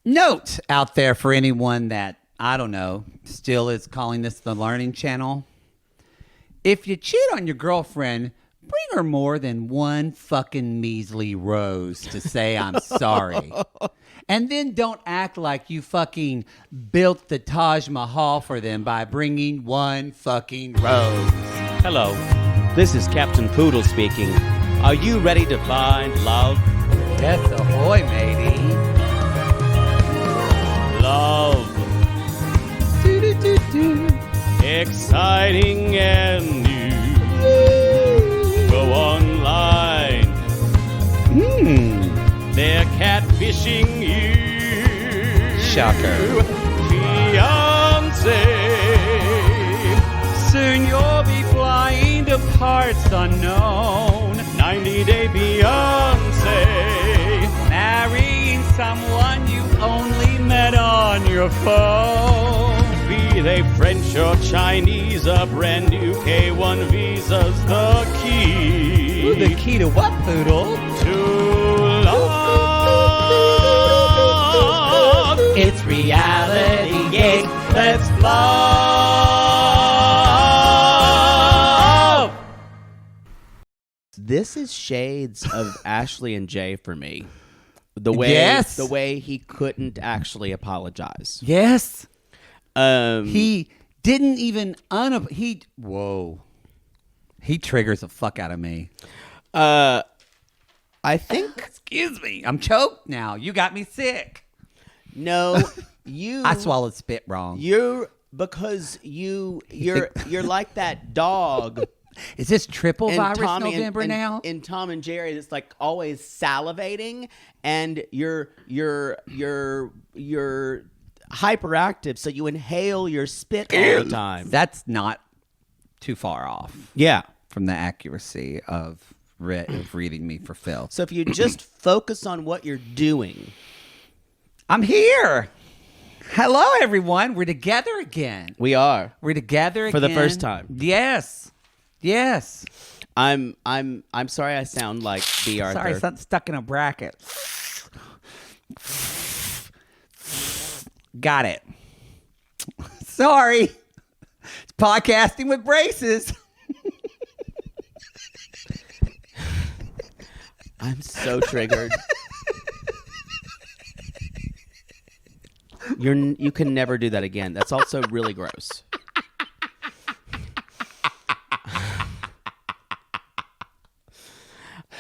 Note out there for anyone that, I don't know, still is calling this the learning channel. If you cheat on your girlfriend, bring her more than one fucking measly rose to say I'm sorry. And then don't act like you fucking built the Taj Mahal for them by bringing one fucking rose. Hello, this is Captain Poodle speaking. Are you ready to find love? Yes, ahoy, matey. Love. Do-do-do-do. Exciting and new. Go online. They're catfishing you. Shocker. Fiancé. Soon you'll be flying to parts unknown. 90-day Beyonce. Marrying someone you only met on your phone. Be they French or Chinese, a brand new K1 visa's the key. Ooh, the key to what, Poodle? To love. It's reality, yes, let's love. This is shades of Ashley and Jay for me. The way he couldn't actually apologize. Yes. He didn't even He triggers the fuck out of me. I think Excuse me. I'm choked now. You got me sick. no, you I swallowed spit wrong. You're like that dog. Is this triple in virus Tommy November now? In Tom and Jerry, that's like always salivating, and you're hyperactive, so you inhale your spit all the time. That's not too far off. Yeah. From the accuracy of reading me for Phil. So if you just focus on what you're doing. I'm here. Hello, everyone. We're together again. We are. We're together again. For the first time. Yes. Yes. I'm sorry I sound like B. Arthur. Sorry, something stuck in a bracket. Got it. Sorry. It's podcasting with braces. I'm so triggered. You can never do that again. That's also really gross.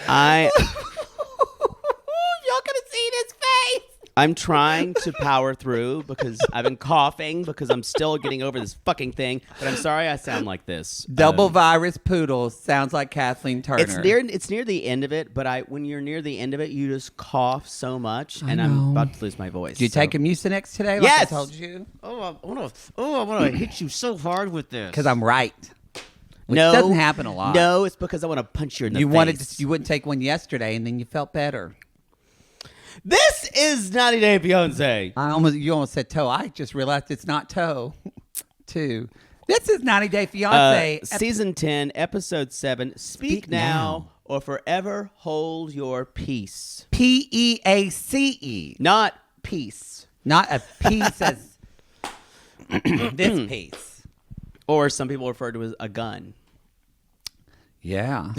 Y'all could have seen his face. I'm trying to power through because I've been coughing because I'm still getting over this fucking thing. But I'm sorry I sound like this. Double virus poodle sounds like Kathleen Turner. It's near the end of it, but when you're near the end of it, you just cough so much, and I'm about to lose my voice. Did you take a Mucinex today? Like yes. I told you. I want to hit you so hard with this Because I'm right. Which no, doesn't happen a lot. No, it's because I want to punch you in the face. You wouldn't take one yesterday, and then you felt better. This is 90-day Beyonce. You almost said toe. I just realized it's not toe, too. This is 90-day Fiancé. Season 10, Episode 7. Speak now or forever hold your peace. P-E-A-C-E. Not peace. Not a piece as this piece. Or some people refer to it as a gun. Yeah.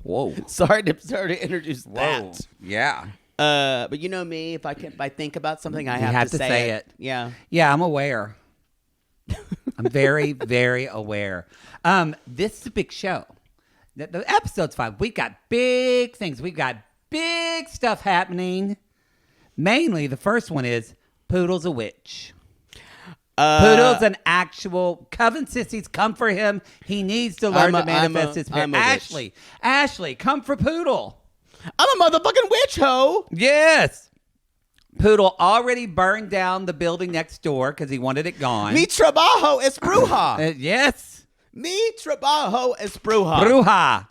Whoa. Sorry to introduce that. Yeah. But you know me, if I think about something, I have to say it. Yeah. Yeah, I'm aware. I'm very, very aware. This is a big show. The episode's fine. We've got big things. We've got big stuff happening. Mainly, the first one is Poodle's a witch. Poodle's an actual coven sissies. Come for him. He needs to learn to manifest his spirit. Ashley, come for Poodle. I'm a motherfucking witch, ho. Yes. Poodle already burned down the building next door because he wanted it gone. Mi trabajo es bruja. Yes. Mi trabajo es bruja. Bruja.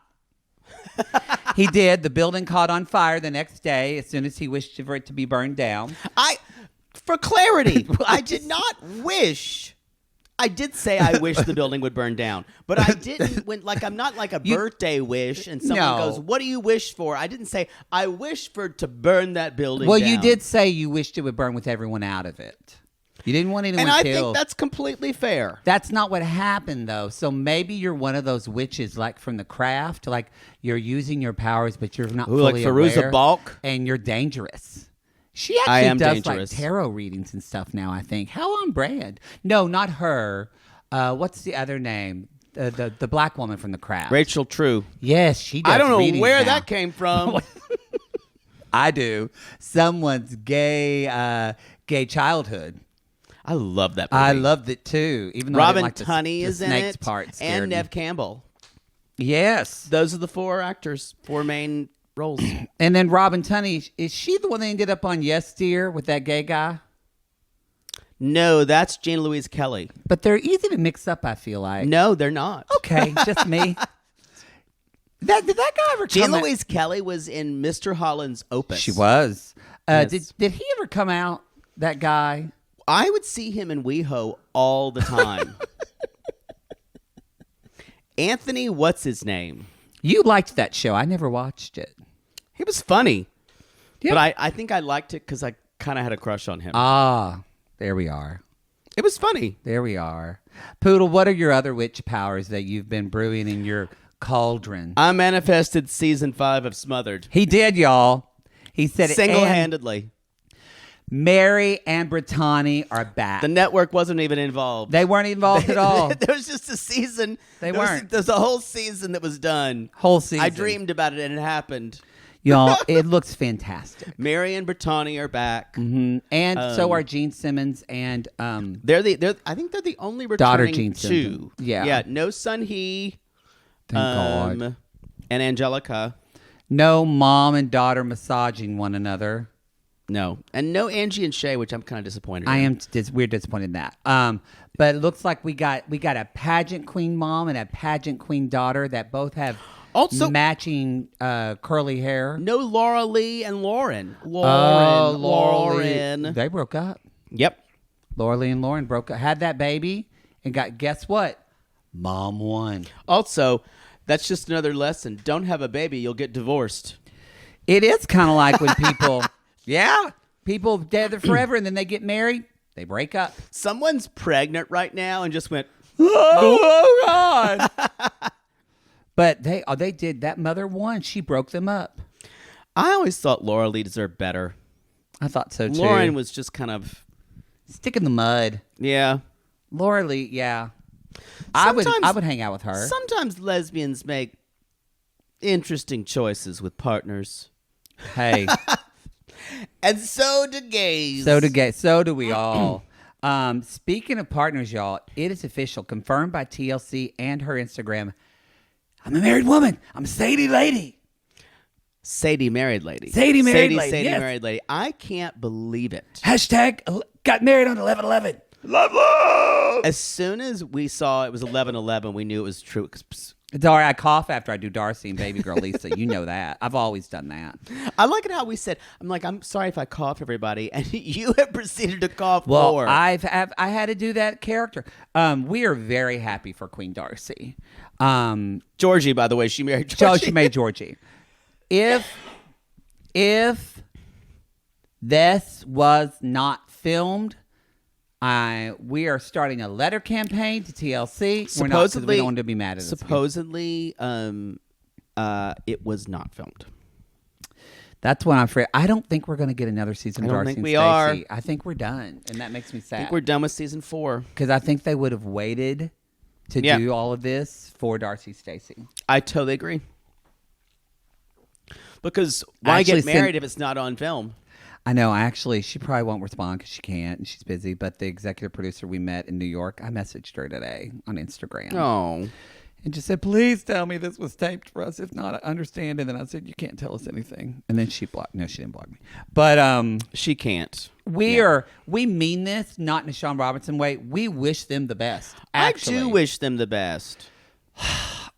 He did. The building caught on fire the next day as soon as he wished for it to be burned down. For clarity, I did not wish. I did say I wish the building would burn down, but I didn't. I'm not like a birthday wish, and someone goes, "What do you wish for?" I didn't say I wish for to burn that building. Well, down. you did say you wished it would burn with everyone out of it. You didn't want anyone and I killed. think that's completely fair. That's not what happened, though. So maybe you're one of those witches, like from The Craft. Like you're using your powers, but you're not fully like Fairuza aware, Balk, and you're dangerous. She actually does dangerous. like tarot readings and stuff now, I think. How on brand? No, not her. What's the other name? The black woman from The Craft. Rachel True. Yes, she does. I don't know readings where now. that came from. I do. Someone's gay childhood. I love that movie. I loved it too. Even though Robin I didn't like Tunney is in snakes it, part and me. Nev Campbell. Yes. Those are the four main roles. And then Robin Tunney, is she the one that ended up on Yes Dear with that gay guy? No, that's Jean Louise Kelly. But they're easy to mix up, I feel like. No, they're not. Okay, just me. Did that guy ever Jean come out? Louise Kelly was in Mr. Holland's Opus. She was. Yes. Did he ever come out, that guy? I would see him in WeHo all the time. Anthony, what's his name? You liked that show. I never watched it. He was funny. Yeah. But I think I liked it because I kind of had a crush on him. Ah, there we are. It was funny. There we are. Poodle, what are your other witch powers that you've been brewing in your cauldron? I manifested season 5 of Smothered. He did, y'all. He said it. Single-handedly. Mary and Brittany are back. The network wasn't even involved. They weren't involved at all. There was just a season. They weren't. There's a whole season that was done. Whole season. I dreamed about it and it happened. Y'all, it looks fantastic. Mary and Brittany are back. Mm-hmm. And so are Gene Simmons and I think they're the only daughter returning Gene Simmons. two. Yeah. No Sun He. Thank God. And Angelica. No mom and daughter massaging one another. No. And no Angie and Shay, which I'm kind of disappointed I in. am we're disappointed in that. But it looks like we got a pageant queen mom and a pageant queen daughter that both have Also matching curly hair. no Laura Lee and Lauren. Lauren. They broke up. Yep. Laura Lee and Lauren broke up, had that baby, and guess what? Mom won. Also, that's just another lesson. Don't have a baby, you'll get divorced. It is kind of like when people, people together forever, and then they get married, they break up. Someone's pregnant right now and just went, Oh God! But they did. That mother won. She broke them up. I always thought Laura Lee deserved better. I thought so too. Lauren was just kind of, stick in the mud. yeah. Laura Lee, yeah. I would hang out with her. Sometimes lesbians make interesting choices with partners. Hey, And so do gays. so do we all. Speaking of partners, y'all, it is official, confirmed by TLC and her Instagram. I'm a married woman. I'm a Sadie lady. Sadie married lady. Sadie married lady, Sadie yes. married lady. I can't believe it. Hashtag got married on 11/11. Love. As soon as we saw it was 11/11, we knew it was true. Sorry, I cough after I do Darcy and Baby Girl Lisa. You know that. I've always done that. I like it how we said, I'm sorry if I cough, everybody. And you have proceeded to cough Well, more. I had to do that character. We are very happy for Queen Darcy. Georgie, by the way, she married Georgie. She made Georgie. If this was not filmed, we are starting a letter campaign to TLC. We're not, 'cause we don't want to be mad at us. Supposedly, it was not filmed. That's what I'm afraid. I don't think we're going to get another season of I don't Darcy think and we Stacey. are. I think we're done, and that makes me I sad. think we're done with season 4. Because I think they would have waited to Yeah. do all of this for Darcy Stacey. I totally agree. Because why Actually, get married if it's not on film? I know. Actually, she probably won't respond because she can't, and she's busy. But the executive producer we met in New York, I messaged her today on Instagram. Oh. And just said, please tell me this was taped for us. If not, I understand. And then I said, you can't tell us anything. And then she blocked. No, she didn't block me. But She can't. we mean this not in a Sean Robinson way. We wish them the best. Actually. I do wish them the best.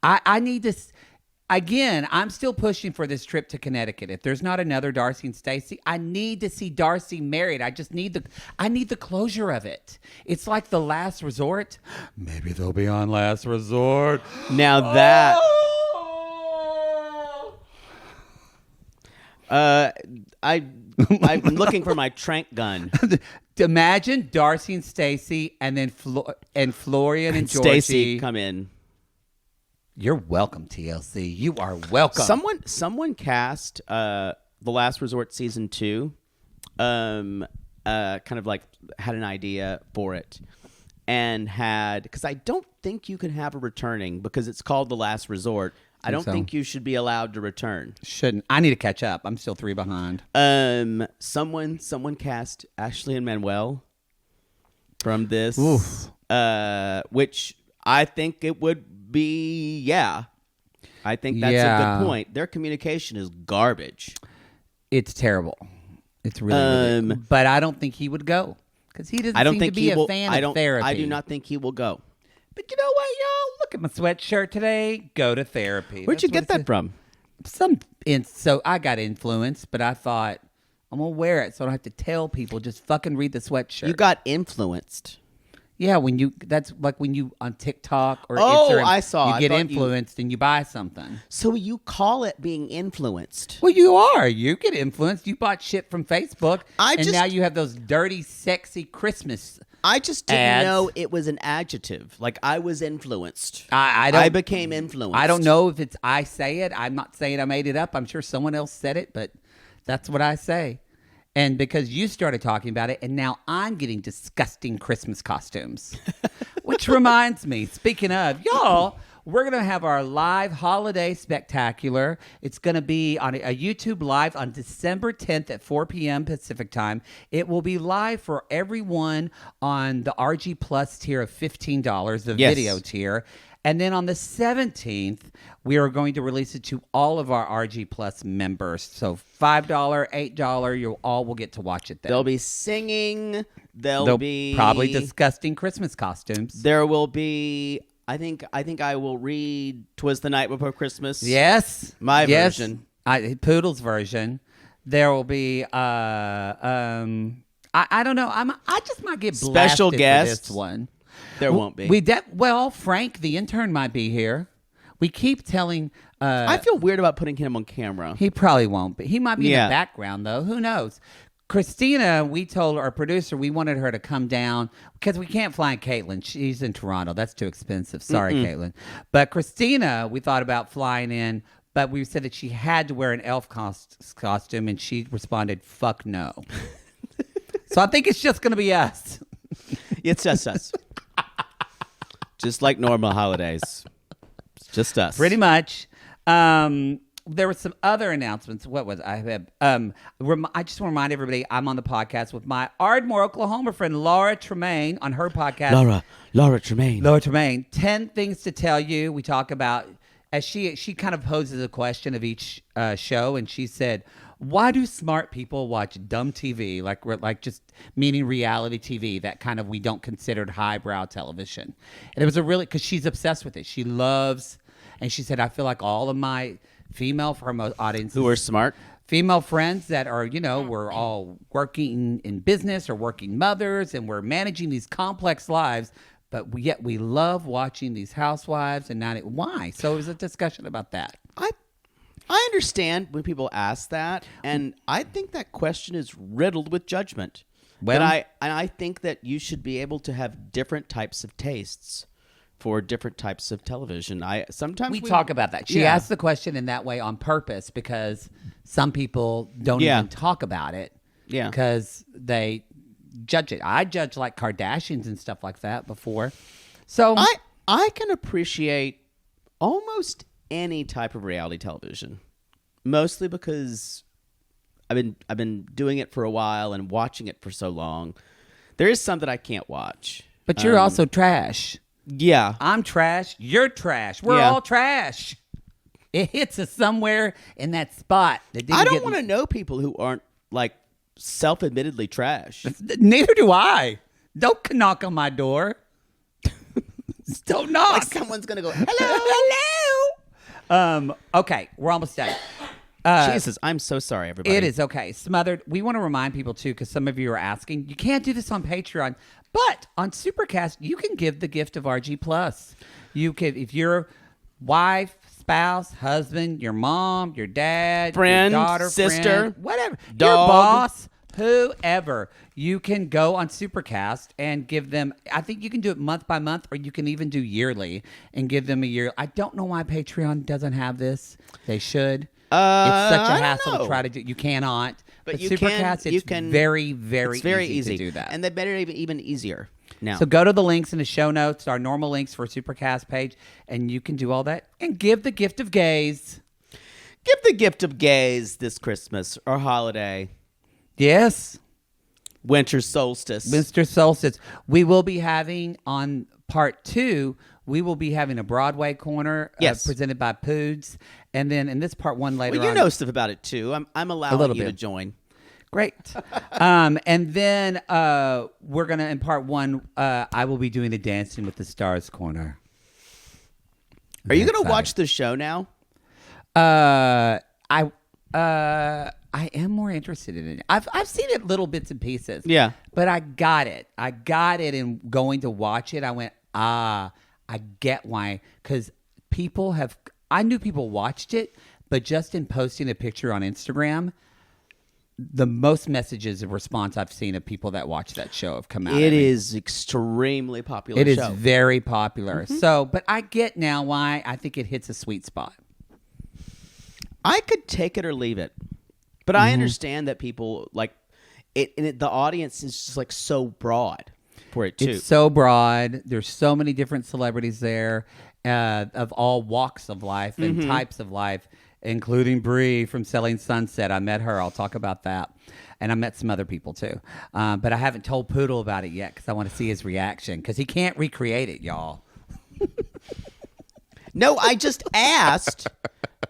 I need to. again, I'm still pushing for this trip to Connecticut. If there's not another Darcy and Stacey, I need to see Darcy married. I need the closure of it. It's like the last resort. Maybe they'll be on last resort. Now that I'm looking for my trank gun. Imagine Darcy and Stacey, and then Florian and Georgie. Stacey, come in. You're welcome, TLC. You are welcome. Someone cast The Last Resort season 2. Kind of like had an idea for it, and because I don't think you can have a returning because it's called The Last Resort. I don't think you should be allowed to return. Shouldn't. I need to catch up. I'm still 3 behind. Someone cast Ashley and Manuel from this. Oof. Which I think it would be, yeah. I think that's a good point. Their communication is garbage. It's terrible. It's really. But I don't think he would go because he doesn't seem to be a fan of therapy. I do not think he will go. But you know what, y'all? Look at my sweatshirt today. Go to therapy. Where'd you get that from? So I got influenced, but I thought I'm gonna wear it so I don't have to tell people. Just fucking read the sweatshirt. You got influenced. Yeah, that's like when you on TikTok or Instagram, I saw. You get influenced and you buy something. So you call it being influenced? Well, you are. You get influenced. You bought shit from Facebook, and now you have those dirty, sexy Christmas. I just didn't know it was an adjective. Like I was influenced. I became influenced. I don't know if I say it. I'm not saying I made it up. I'm sure someone else said it, but that's what I say. And because you started talking about it, and now I'm getting disgusting Christmas costumes. Which reminds me, speaking of, y'all, we're going to have our live holiday spectacular. It's going to be on a YouTube live on December 10th at 4 p.m. Pacific time. It will be live for everyone on the RG Plus tier of $15, the video tier. And then on the 17th, we are going to release it to all of our RG Plus members. So $5, $8, you all will get to watch it there. They'll be singing. There'll be probably disgusting Christmas costumes. There will be. I think I will read "'Twas the Night Before Christmas." Yes, my version. Poodle's version. There will be. I don't know. I just might get special guests for this one. There won't be. Frank, the intern, might be here. We keep telling. I feel weird about putting him on camera. He probably won't be. He might be in the background, though. Who knows? Christina, we told our producer we wanted her to come down because we can't fly in Caitlin. She's in Toronto. That's too expensive. Sorry, Caitlin. But Christina, we thought about flying in, but we said that she had to wear an elf costume, and she responded, "Fuck no." So I think it's just going to be us. It's just us. Just like normal holidays. It's just us. Pretty much. There were some other announcements. What was I have? I just want to remind everybody I'm on the podcast with my Ardmore, Oklahoma friend Laura Tremaine on her podcast. Laura Tremaine. Laura Tremaine. 10 things to tell you. We talk about as she kind of poses a question of each show, and she said, "Why do smart people watch dumb TV like just meaning reality TV that kind of we don't consider highbrow television?" And it was because she's obsessed with it. She loves, and she said, "I feel like all of my female from audience who are smart female friends that are we're all working in business or working mothers and we're managing these complex lives, but yet we love watching these housewives and not why." So it was a discussion about that. I understand when people ask that, and I think that question is riddled with judgment. Well, I think that you should be able to have different types of tastes for different types of television. Sometimes we talk about that. She asked the question in that way on purpose because some people don't even talk about it. Yeah, because they judge it. I judge like Kardashians and stuff like that before. So I can appreciate almost any type of reality television, mostly because I've been doing it for a while and watching it for so long. There is some that I can't watch. But you're also trash. Yeah. I'm trash. You're trash. We're all trash. It hits us somewhere in that spot. I don't want to know people who aren't like self-admittedly trash. Neither do I. Don't knock on my door. Don't knock. Like someone's going to go, hello. Hello. Okay, we're almost done. Jesus, I'm so sorry, everybody. It is okay. Smothered. We want to remind people too, because some of you are asking. You can't do this on Patreon, but on Supercast, you can give the gift of RG Plus. You can, if your wife, spouse, husband, your mom, your dad, friend, your daughter, sister, friend, whatever, dog, your boss, whoever, you can go on Supercast and give them. I think you can do it month by month, or you can even do yearly and give them a year. I don't know why Patreon doesn't have this. They should. It's such a hassle to try to do. You cannot. But you Supercast, can, it's very, very, it's very easy to do that. And they better even easier now. So go to the links in the show notes, our normal links for Supercast page, and you can do all that and give the gift of gays. Give the gift of gays this Christmas or holiday. Yes. Winter solstice. Winter solstice. We will be having on part 2, we will be having a Broadway corner presented by Poods. And then in this part 1 later on. Well, you know stuff about it too. I'm allowing you to join. Great. And then we're going to, in part 1, I will be doing the Dancing with the Stars corner. Are you going to watch the show now? I am more interested in it. I've seen it little bits and pieces. Yeah. But I got it. And going to watch it, I went, I get why. Because I knew people watched it, but just in posting a picture on Instagram, the most messages of response I've seen of people that watch that show have come out. It is extremely popular. It is very popular. Mm-hmm. So, but I get now why I think it hits a sweet spot. I could take it or leave it, but I understand that people like it. And the audience is just like so broad for it too. It's so broad. There's so many different celebrities there, of all walks of life and types of life, including Bree from Selling Sunset. I met her. I'll talk about that. And I met some other people too. But I haven't told Poodle about it yet because I want to see his reaction because he can't recreate it, y'all. No, I just asked.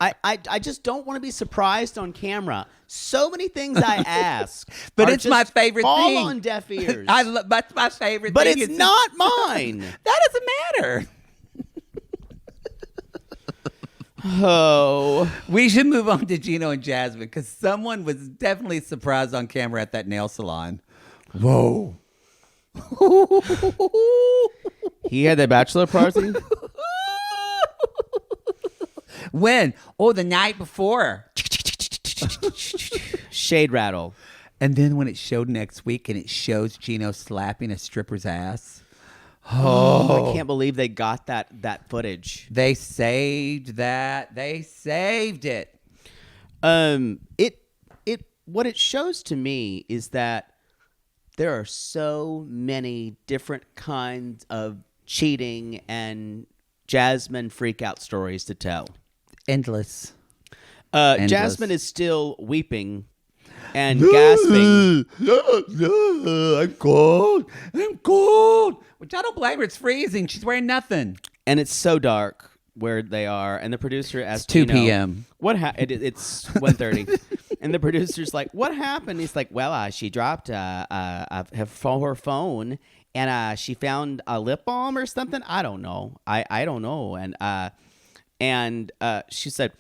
I just don't want to be surprised on camera. So many things I ask. But it's my favorite fall thing. Fall on deaf ears. That's my favorite but thing. But it's not mine. That doesn't matter. Oh. We should move on to Gino and Jasmine because someone was definitely surprised on camera at that nail salon. Whoa. He had that bachelor party? When? Oh, the night before. Shade rattle. And then when it showed next week and it shows Gino slapping a stripper's ass. Oh, I can't believe they got that footage. They saved that. They saved it. What it shows to me is that there are so many different kinds of cheating and Jasmine freak out stories to tell. Endless. Jasmine is still weeping and gasping. I'm cold. Which I don't blame her. It's freezing. She's wearing nothing. And it's so dark where they are. And the producer asked, it's 2 p.m. What it's 1:30. And the producer's like, what happened? He's like, well, she dropped her phone and she found a lip balm or something. I don't know. I don't know. And she said,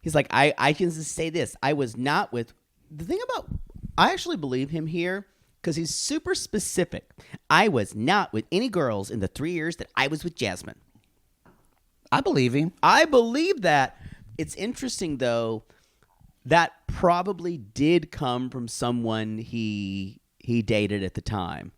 he's like, I can just say this. I was not with the thing about, I actually believe him here because he's super specific. I was not with any girls in the 3 years that I was with Jasmine. I believe him. I believe that. It's interesting though, that probably did come from someone he dated at the time,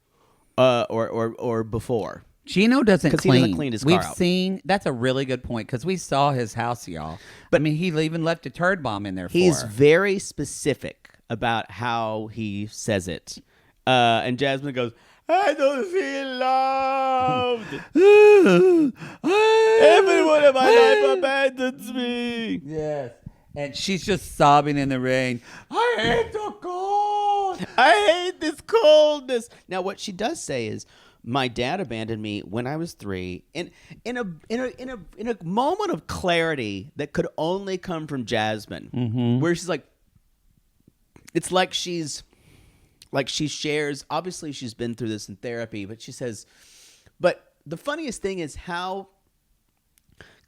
or before. Gino doesn't clean. He doesn't clean his car We've out. seen, that's a really good point because we saw his house, y'all. But I mean, he even left a turd bomb in there for He's her. very specific about how he says it. And Jasmine goes, I don't feel loved. Everyone in my life abandons me. Yes. And she's just sobbing in the rain. I hate the cold. I hate this coldness. Now, what she does say is, my dad abandoned me when I was 3, in a moment of clarity that could only come from Jasmine, where she's like, it's like she shares. Obviously, she's been through this in therapy, but she says, but the funniest thing is how,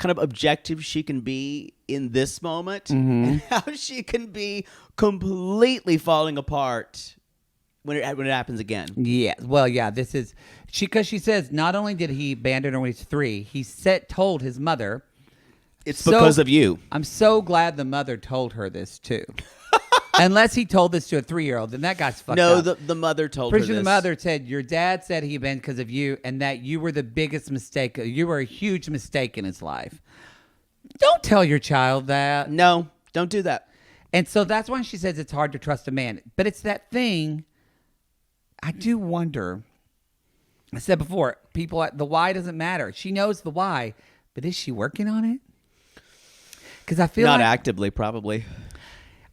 kind of objective she can be in this moment, Mm-hmm. and how she can be completely falling apart when it happens again. Yeah. Well, yeah. This is because she says not only did he abandon her when he's 3, he told his mother. It's because of you. I'm so glad the mother told her this too. Unless he told this to a 3-year-old, then that guy's fucked up. No, the mother told Pretty her sure this. the mother said your dad said he abandoned because of you, and that you were the biggest mistake. You were a huge mistake in his life. Don't tell your child that. No, don't do that. And so that's why she says it's hard to trust a man. But it's that thing. I do wonder. I said before, the why doesn't matter. She knows the why, but is she working on it? Because I feel Not like, actively, probably.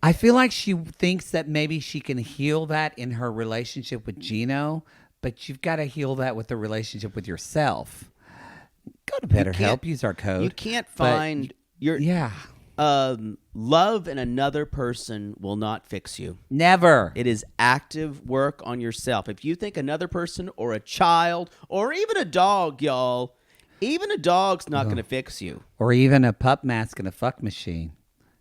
I feel like she thinks that maybe she can heal that in her relationship with Gino, but you've got to heal that with the relationship with yourself. Go to BetterHelp. Use our code. You can't But find your yeah. love in another person will not fix you. Never. It is active work on yourself. If you think another person or a child or even a dog, y'all, even a dog's not going to fix you. Or even a pup mask and a fuck machine.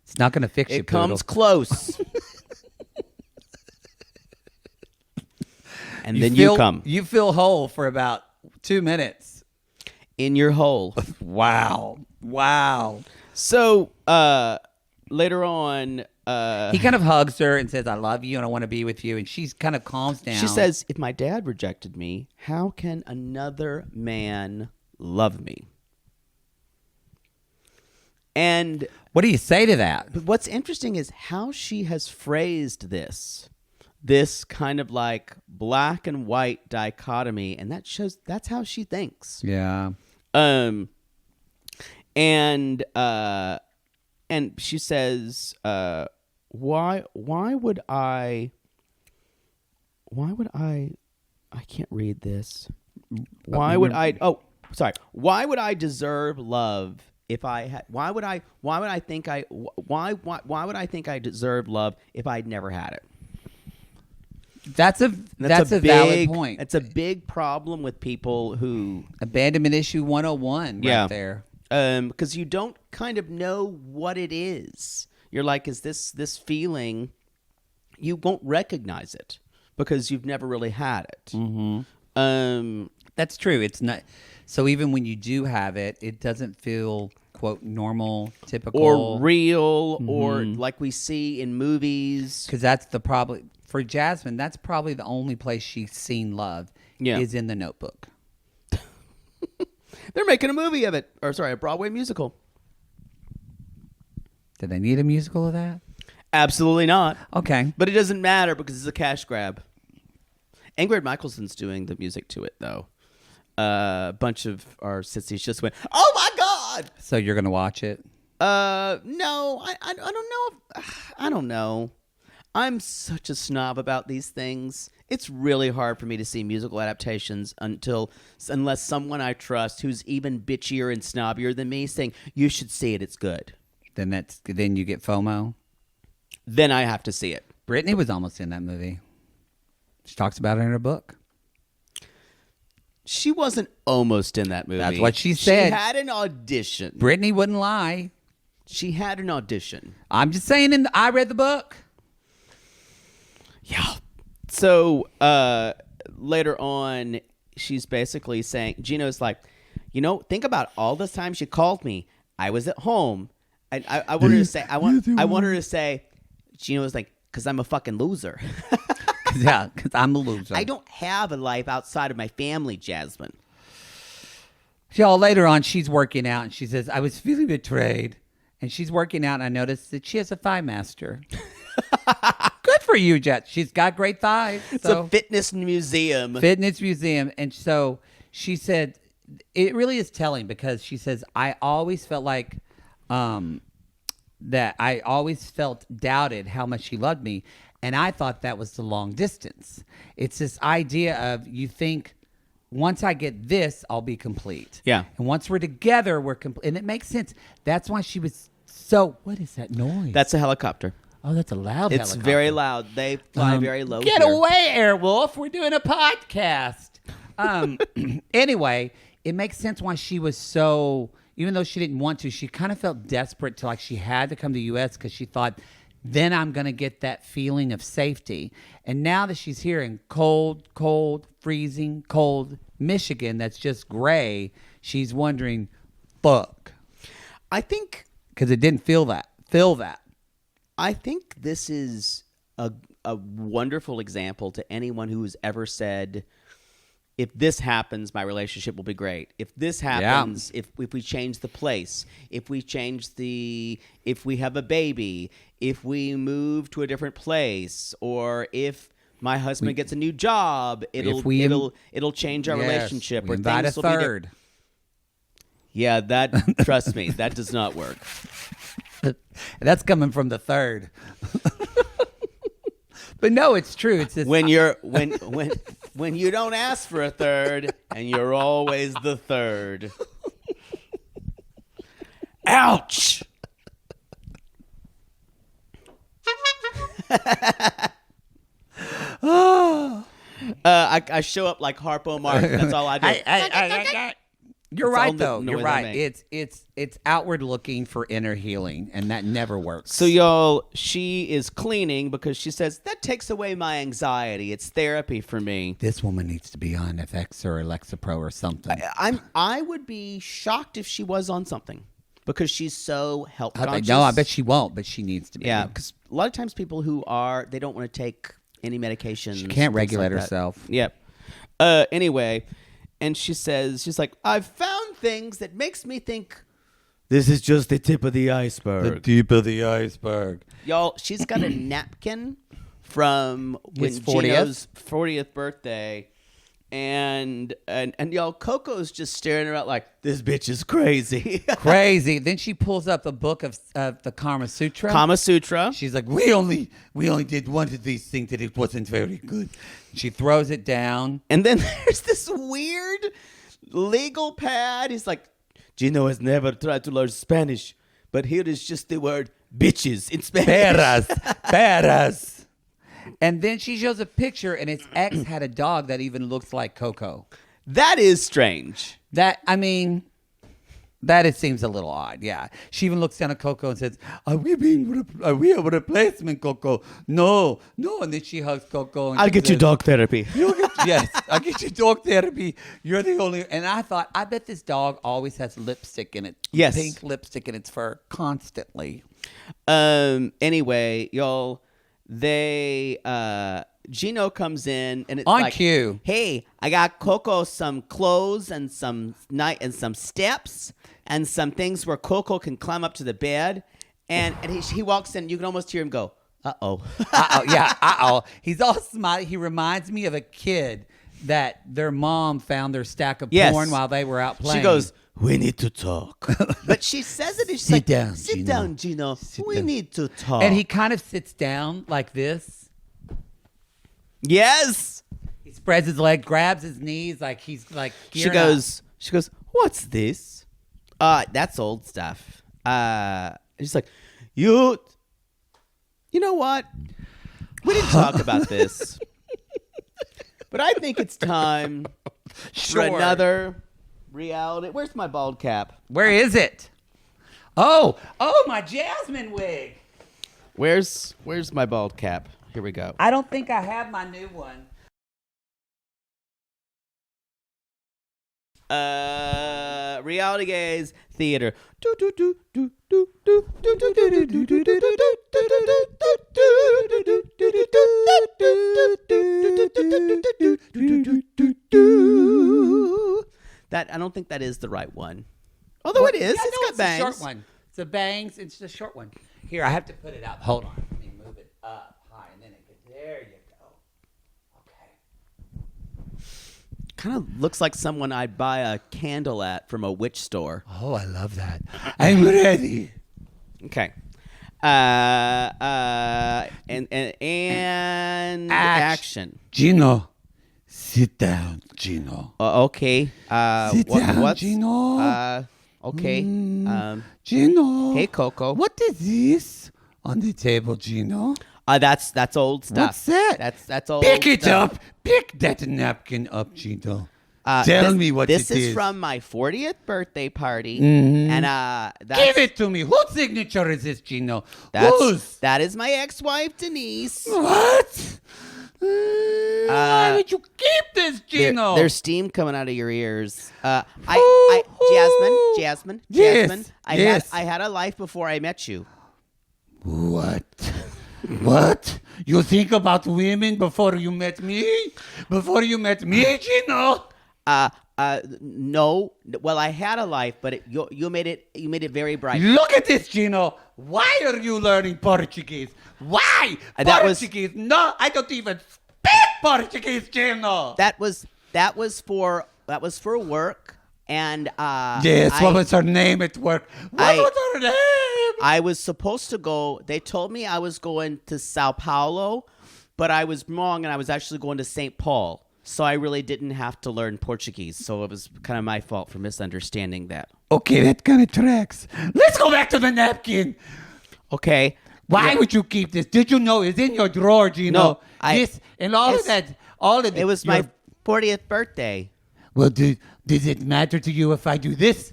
It's not going to fix you, It comes poodle. close. And then feel, you come You feel whole for about 2 minutes. in your hole. Wow. Wow. So later on, He kind of hugs her and says, I love you and I want to be with you. And she kind of calms down. she says, if my dad rejected me, how can another man love me? And What do you say to that? but what's interesting is how she has phrased this kind of like black and white dichotomy, and that shows that's how she thinks. Yeah. And she says, why would I can't read this. Why would I deserve love if I had why would I think I deserve love if I'd never had it? That's a valid point. It's a big problem with people who Abandonment issue 101 right there. because you don't kind of know what it is. You're like, is this feeling? You won't recognize it because you've never really had it. Mm-hmm. That's true. It's not. So even when you do have it, it doesn't feel, quote, normal, typical. Or real, or like we see in movies. Because that's the problem. For Jasmine, that's probably the only place she's seen love is in The Notebook. They're making a movie of it. Or sorry, a Broadway musical. Do they need a musical of that? Absolutely not. Okay. But it doesn't matter because it's a cash grab. Ingrid Michaelson's doing the music to it, though. A bunch of our sissies just went, oh my God! So you're going to watch it? No, I don't know. I don't know. I'm such a snob about these things. It's really hard for me to see musical adaptations unless someone I trust who's even bitchier and snobbier than me saying, you should see it, it's good. Then you get FOMO? Then I have to see it. Brittany was almost in that movie. She talks about it in her book. She wasn't almost in that movie. That's what she said. She had an audition. Brittany wouldn't lie. She had an audition. I'm just saying, I read the book. Yeah. So later on, she's basically saying, Gino's like, think about all the times you called me. I was at home. And I want her to say, I want her to say, Gino was like, because I'm a fucking loser. Yeah, because I'm a loser. I don't have a life outside of my family, Jasmine. Y'all, later on, she's working out, and she says, I was feeling betrayed. And she's working out, and I noticed that she has a thigh master. Good for you, Jet. She's got great thighs. It's a fitness museum. Fitness museum. And so she said, it really is telling because she says, I always felt like that I always felt doubted how much she loved me. And I thought that was the long distance. It's this idea of you think, once I get this, I'll be complete. Yeah. And once we're together, we're complete. And it makes sense. That's why she was so, what is that noise? That's a helicopter. Oh, that's a loud It's helicopter. very loud. They fly very low. Get here. away, Airwolf. We're doing a podcast. Anyway, it makes sense why she was so, even though she didn't want to, she kind of felt desperate to like she had to come to the U.S. because she thought, then I'm going to get that feeling of safety. And now that she's here in cold, freezing, cold Michigan that's just gray, she's wondering, fuck. I think... Because it didn't feel that. I think this is a wonderful example to anyone who has ever said, if this happens, my relationship will be great. If this happens, if we change the place, if we have a baby, if we move to a different place, or if my husband gets a new job, it'll change our relationship. We or invite a things will third. Yeah, trust me, that does not work. That's coming from the third. But no, it's true. It's this, when you don't ask for a third and you're always the third. Ouch. I show up like Harpo Mark. That's all I do. You're That's all right, the though. noise You're I right. make. It's outward looking for inner healing, and that never works. So, y'all, she is cleaning because she says, that takes away my anxiety. It's therapy for me. This woman needs to be on FX or Lexapro or something. I would be shocked if she was on something because she's so health conscious. No, I bet she won't, but she needs to be. Yeah, because a lot of times people who they don't want to take any medications. She can't regulate herself. Yep. Anyway, and she's like, I've found things that makes me think this is just the tip of the iceberg. The tip of the iceberg. Y'all, she's got a napkin from His Gino's 40th birthday. And y'all, Coco's just staring around like, this bitch is crazy. Crazy. Then she pulls up a book of the Kama Sutra. Kama Sutra. She's like, we only did one of these things that it wasn't very good. She throws it down. And then there's this weird legal pad. He's like, Gino has never tried to learn Spanish, but here is just the word bitches in Spanish. Perras. And then she shows a picture, and its ex had a dog that even looks like Coco. That is strange. It seems a little odd, yeah. She even looks down at Coco and says, are we a replacement, Coco? No. And then she hugs Coco. And I'll get you dog therapy. Yes, I'll get you dog therapy. You're the only. And I thought, I bet this dog always has lipstick in it. Yes. Pink lipstick in its fur constantly. Anyway, y'all, Gino comes in and it's on like, cue. Hey, I got Coco some clothes and some steps and some things where Coco can climb up to the bed. And he walks in. You can almost hear him go, uh-oh. Uh-oh. He's all smiley. He reminds me of a kid that their mom found their stack of porn while they were out playing. She goes, we need to talk. But she says it. She's like, sit down, Gino. We need to talk. And he kind of sits down like this. Yes. He spreads his leg, grabs his knees like he's like She goes, what's this? That's old stuff. She's like, you know what? We didn't talk about this. But I think it's time for another reality. Where's my bald cap? Where is it? Oh, my Jasmine wig. Where's my bald cap? Here we go. I don't think I have my new one. Reality gaze theater. That I don't think that is the right one. Although it is, it's got bangs. It's a short one. It's a bangs. It's a short one. Here, I have to put it up. Hold on. Let me move it up high, and then it gets there. You go. Okay. Kind of looks like someone I'd buy a candle at from a witch store. Oh, I love that. I'm ready. Okay. And action. Gino, sit down, Gino. Okay. Sit down, Gino. Okay. Gino. Hey, Coco. What is this on the table, Gino? That's old stuff. What's that? That's old. Pick it stuff. up. Pick that napkin up, Gino. Tell me what this it is is. from my 40th birthday party, Mm-hmm. and that's, Give it to me. Whose signature is this, Gino? Whose? that is my ex-wife Denise. What? Why would you keep this, Gino? There's steam coming out of your ears. Jasmine. Yes, I had a life before I met you. What? What? You think about women before you met me? Before you met me, Gino? No. Well, I had a life, but you made it very bright. Look at this, Gino. Why are you learning Portuguese? Why? Portuguese? No, I don't even speak Portuguese, Gino. That was for work, and yes. What was her name at work? What was her name? I was supposed to go. They told me I was going to Sao Paulo, but I was wrong, and I was actually going to St. Paul. So I really didn't have to learn Portuguese. So it was kind of my fault for misunderstanding that. Okay, that kind of tracks. Let's go back to the napkin. Okay. Why would you keep this? Did you know it's in your drawer, Gino? No, this and all of that. It was my 40th birthday. Well, does it matter to you if I do this?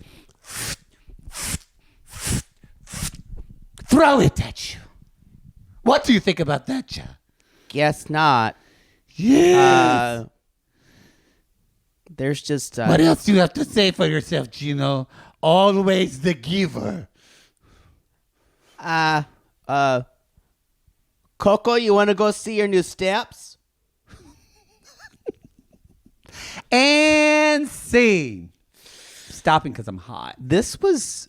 Throw it at you. What do you think about that, Joe? Guess not. Yes. There's just... what else do you have to say for yourself, Gino? Always the giver. Coco, you want to go see your new steps? And scene. Stopping because I'm hot. This was...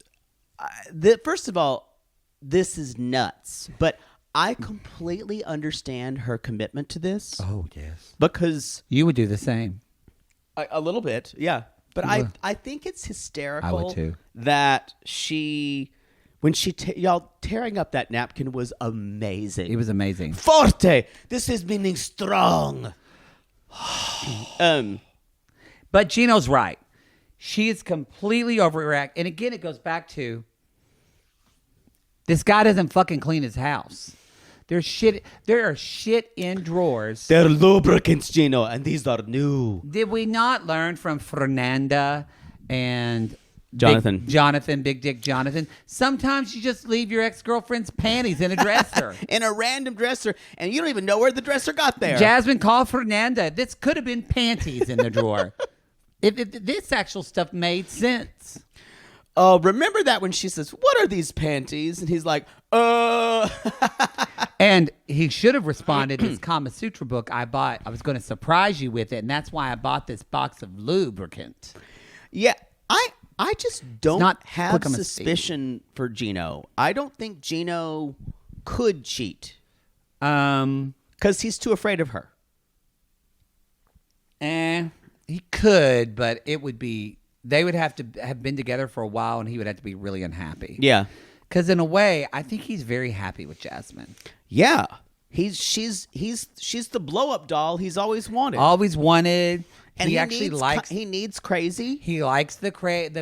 first of all, this is nuts. But I completely understand her commitment to this. Oh, yes. Because... You would do the same. A little bit, yeah. But I think it's hysterical. I would too. That when she y'all tearing up that napkin was amazing. It was amazing. Forte. This is meaning strong. But Gino's right. She is completely overreacting. And again, it goes back to this guy doesn't fucking clean his house. There are shit in drawers. They're lubricants, Gino, and these are new. Did we not learn from Fernanda and Jonathan? Big Dick Jonathan. Sometimes you just leave your ex-girlfriend's panties in a dresser. In a random dresser, and you don't even know where the dresser got there. Jasmine, call Fernanda. This could have been panties in the drawer. This actual stuff made sense. Oh, remember that when she says, "What are these panties?" And he's like, And he should have responded, this Kama Sutra book I bought, I was going to surprise you with it, and that's why I bought this box of lubricant. Yeah, I just don't have quick on the suspicion for Gino. I don't think Gino could cheat. Because he's too afraid of her. He could, but it would be, they would have to have been together for a while, and he would have to be really unhappy. Yeah. Because in a way, I think he's very happy with Jasmine. Yeah. She's the blow-up doll he's always wanted. Always wanted. And he actually likes. He needs crazy. He likes the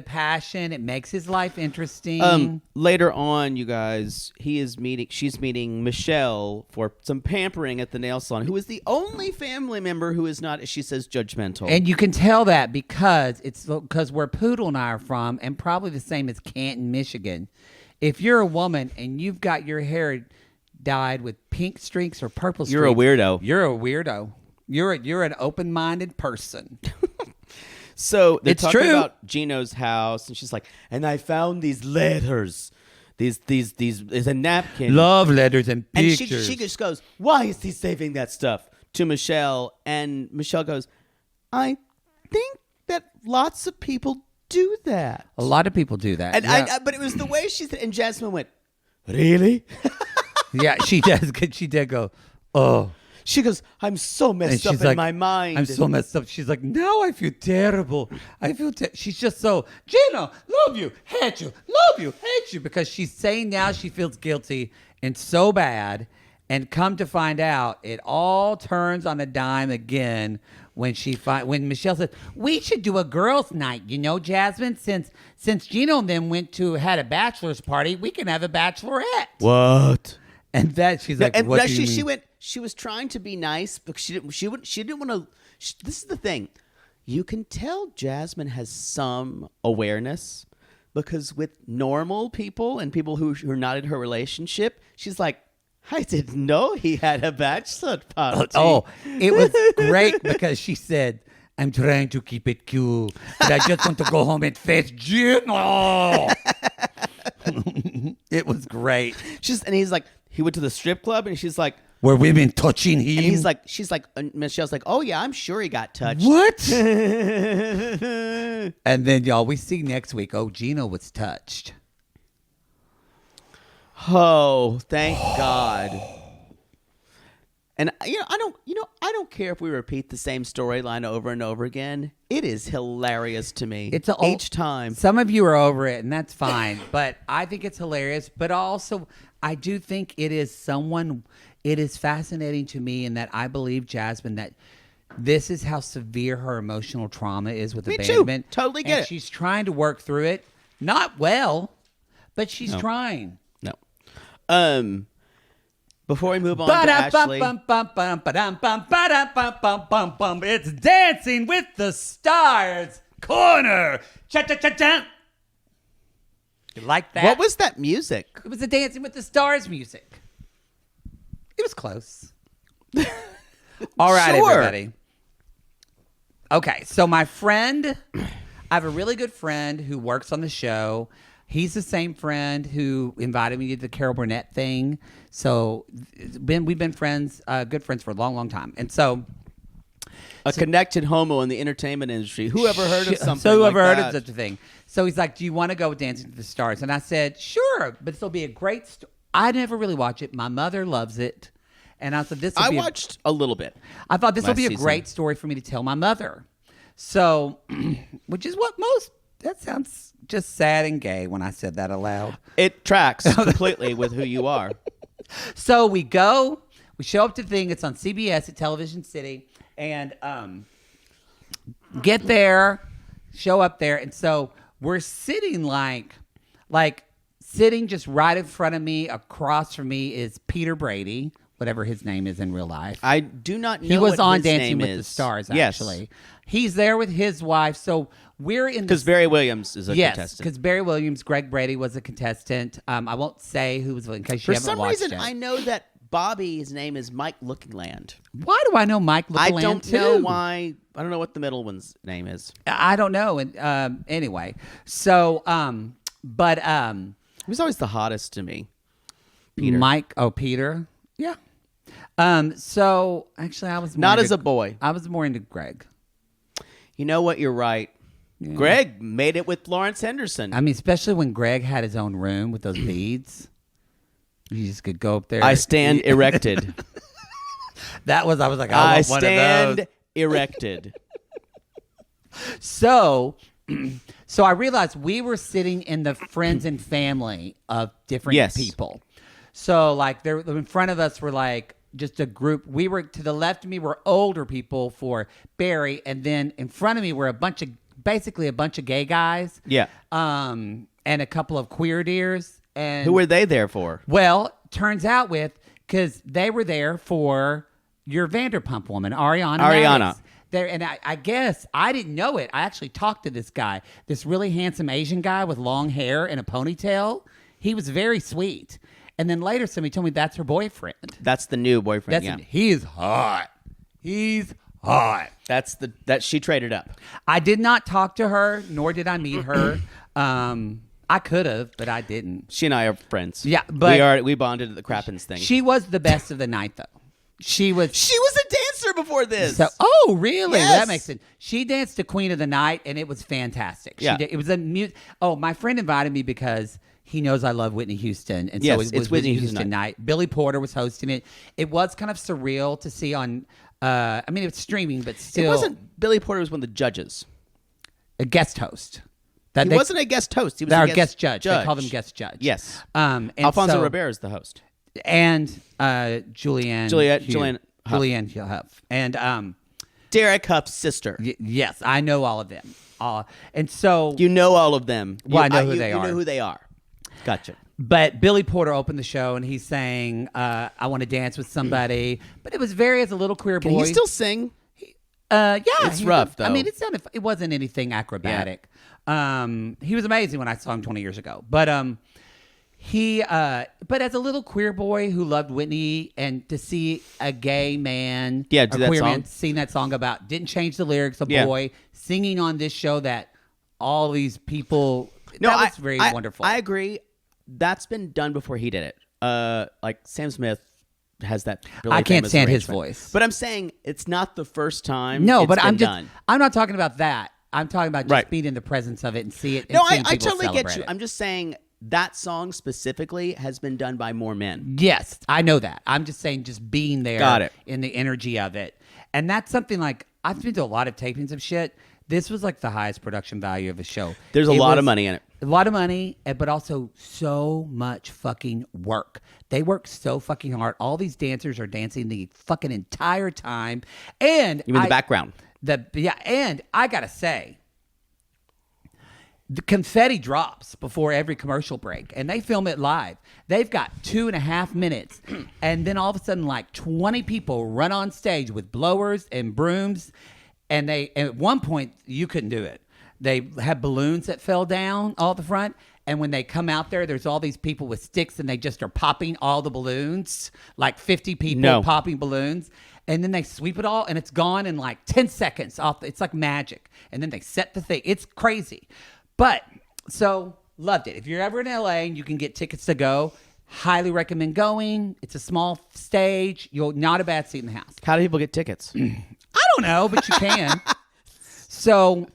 passion. It makes his life interesting. Later on, you guys, she's meeting Michelle for some pampering at the nail salon, who is the only family member who is not, as she says, judgmental. And you can tell that because where Poodle and I are from, and probably the same as Canton, Michigan. If you're a woman and you've got your hair dyed with pink streaks or purple streaks, you're a weirdo. You're a weirdo. You're an open-minded person. So they're it's talking true. about Gino's house, and she's like, and I found these letters. These is a napkin. Love letters and And pictures. she just goes, why is he saving that stuff? To Michelle, and Michelle goes, I think that lots of people do that. A lot of people do that. And yeah. but it was the way she said, and Jasmine went, really? Yeah, she does. She did go, oh. She goes, I'm so messed up in my mind. I'm so messed up. She's like, now I feel terrible. She's just so, Gino, love you, hate you, love you, hate you. Because she's saying now she feels guilty and so bad. And come to find out, it all turns on a dime again when when Michelle says, we should do a girls' night, Jasmine, since Gino and them had a bachelor's party, we can have a bachelorette. What? And that she's like, and what do you mean? She was trying to be nice because she didn't want to. This is the thing. you can tell Jasmine has some awareness because with normal people and people who are not in her relationship, she's like, I didn't know he had a bachelor party. Oh, it was great because she said, I'm trying to keep it cool, but I just want to go home and face Gino. It was great. And he's like, he went to the strip club and she's like, were women touching him? And she's like, Michelle's like, oh yeah, I'm sure he got touched. What? And then y'all, we see next week, oh, Gino was touched. Oh, thank God. And I don't care if we repeat the same storyline over and over again. It is hilarious to me. Each time. Some of you are over it, and that's fine. But I think it's hilarious. But also, I do think it is fascinating to me in that I believe, Jasmine, that this is how severe her emotional trauma is with abandonment. Too. Totally get it. She's trying to work through it. Not well, but she's trying. No. Before we move on to Ashley. It's Dancing with the Stars corner. Cha-cha-cha-cha. You like that? What was that music? It was the Dancing with the Stars music. It was close. All right, Sure. everybody. Okay, so my friend, I have a really good friend who works on the show. He's the same friend who invited me to the Carol Burnett thing. So we've been friends, good friends for a long, long time. And so... connected homo in the entertainment industry. Whoever heard of something So whoever like heard that? of such a thing. So he's like, do you want to go with Dancing to the Stars? And I said, sure, but this will be a great story. I never really watch it. My mother loves it. And I said, I watched a little bit. I thought this will be a season. great story for me to tell my mother. So, which is what that sounds just sad and gay when I said that aloud. It tracks completely with who you are. So we show up to the thing. It's on CBS at Television City. And get there, show up there. And so we're sitting like sitting just right in front of me. Across from me is Peter Brady, whatever his name is in real life. I do not know. He was what on his Dancing name with is. the Stars, Yes. actually. He's there with his wife. So we're in Because Barry Williams is a yes, contestant. because Barry Williams, Greg Brady was a contestant. I won't say who was in case you For haven't some watched reason, it. I know that Bobby, his name is Mike Lookingland. Why do I know Mike I Lookingland don't too? know why. I don't know what the middle one's name is. I don't know. And anyway, so but He was always the hottest to me. Peter. Mike. Oh, Peter. Yeah. So actually, I was more Not into, as a boy. I was more into Greg. You know what? You're right. Yeah. Greg made it with Lawrence Henderson. I mean, especially when Greg had his own room with those beads. You just could go up there. I stand erected. I was like, I want one of stand those. erected. So I realized we were sitting in the friends and family of different Yes. people. So like there in front of us were like just a group. We were to the left of me were older people for Barry, and then in front of me were basically a bunch of gay guys. Yeah. And a couple of queer deers. And Who were they there for? well, turns out because they were there for your Vanderpump woman, Ariana. Madix. There, and I guess I didn't know it. I actually talked to this guy, this really handsome Asian guy with long hair and a ponytail. He was very sweet. And then later somebody told me that's her boyfriend. That's the new boyfriend. He is hot. He's hot. That she traded up. I did not talk to her, nor did I meet her. I could have, but I didn't. She and I are friends. Yeah, but we bonded at the Crappens thing. She was the best of the night, though. She was a dancer before this. So, oh, really? Yes. That makes sense. She danced to Queen of the Night, and it was fantastic. Yeah. It was my friend invited me because he knows I love Whitney Houston, and Yes, so it was it's Whitney Houston night. Billy Porter was hosting it. It was kind of surreal to see on. I mean, it's streaming, but still, It wasn't. Billy Porter was one of the judges. a guest host. He wasn't a guest host. He was Our a guest judge. They call them guest judge. Yes. And Alfonso so, Rivera is the host. and Julianne Huff, and Derek Huff's sister. yes, I know all of them. And so You know all of them. Well, I know who they You are. know who they are. Gotcha. But Billy Porter opened the show, and he's saying, "I want to dance with somebody." But it was very as a little queer boy. Can he still sing? It's rough, though. I mean, it wasn't anything acrobatic. He was amazing when I saw him 20 years ago. But but as a little queer boy who loved Whitney, and to see a gay man, do a that queer song. man sing that song about, didn't change the lyrics, a Yeah. boy singing on this show that all these people, No, that was very wonderful. I agree. That's been done before he did it. Like Sam Smith has that. Really I can't famous stand his arrangement. voice. But I'm saying it's not the first time. No, it's but been done. I'm not talking about that. I'm talking about just Right. being in the presence of it and see it. And No, seeing I people totally get celebrate you. it. I'm just saying that song specifically has been done by more men. Yes, I know that. I'm just saying, just being there, Got it. in the energy of it, and that's something like I've been to a lot of tapings of shit. This was like the highest production value of a show. There's a It lot was of money in it. A lot of money, but also so much fucking work. They work so fucking hard. All these dancers are dancing the fucking entire time, and You mean the background? And I gotta say, the confetti drops before every commercial break, and they film it live. They've got 2.5 minutes, and then all of a sudden, like 20 people run on stage with blowers and brooms, and at one point you couldn't do it. They have balloons that fell down all the front, and when they come out there's all these people with sticks, and they just are popping all the balloons, like 50 people popping balloons. And then they sweep it all, and it's gone in like 10 seconds off. It's like magic. And then they set the thing. It's crazy. But, so, loved it. If you're ever in LA and you can get tickets to go, highly recommend going. It's a small stage. Not a bad seat in the house. How do people get tickets? I don't know, but you can. So,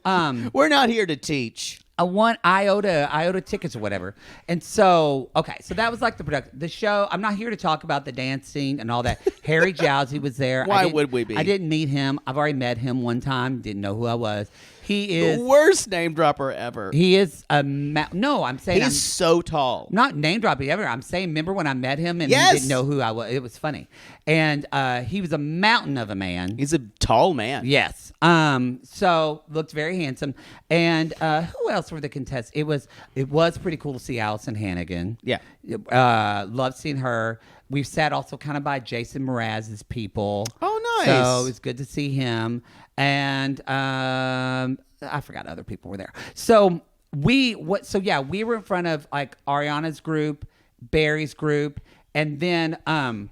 We're not here to teach. I want IOTA tickets or whatever. And so, okay, so that was like the production. The show, I'm not here to talk about the dancing and all that. Harry Jowsey was there. Why would we be? I didn't meet him. I've already met him one time. Didn't know who I was. He is The worst name dropper ever. He is no, I'm saying He's so tall. not name dropping ever. I'm saying, remember when I met him and Yes. he didn't know who I was? It was funny. And he was a mountain of a man. He's a tall man. Yes. So looked very handsome. And who else were the contestants? It was pretty cool to see Allison Hannigan. Yeah. Loved seeing her. We've sat also kind of by Jason Mraz's people. Oh, nice. So it was good to see him. And I forgot other people were there. So we were in front of like Ariana's group, Barry's group, and then that's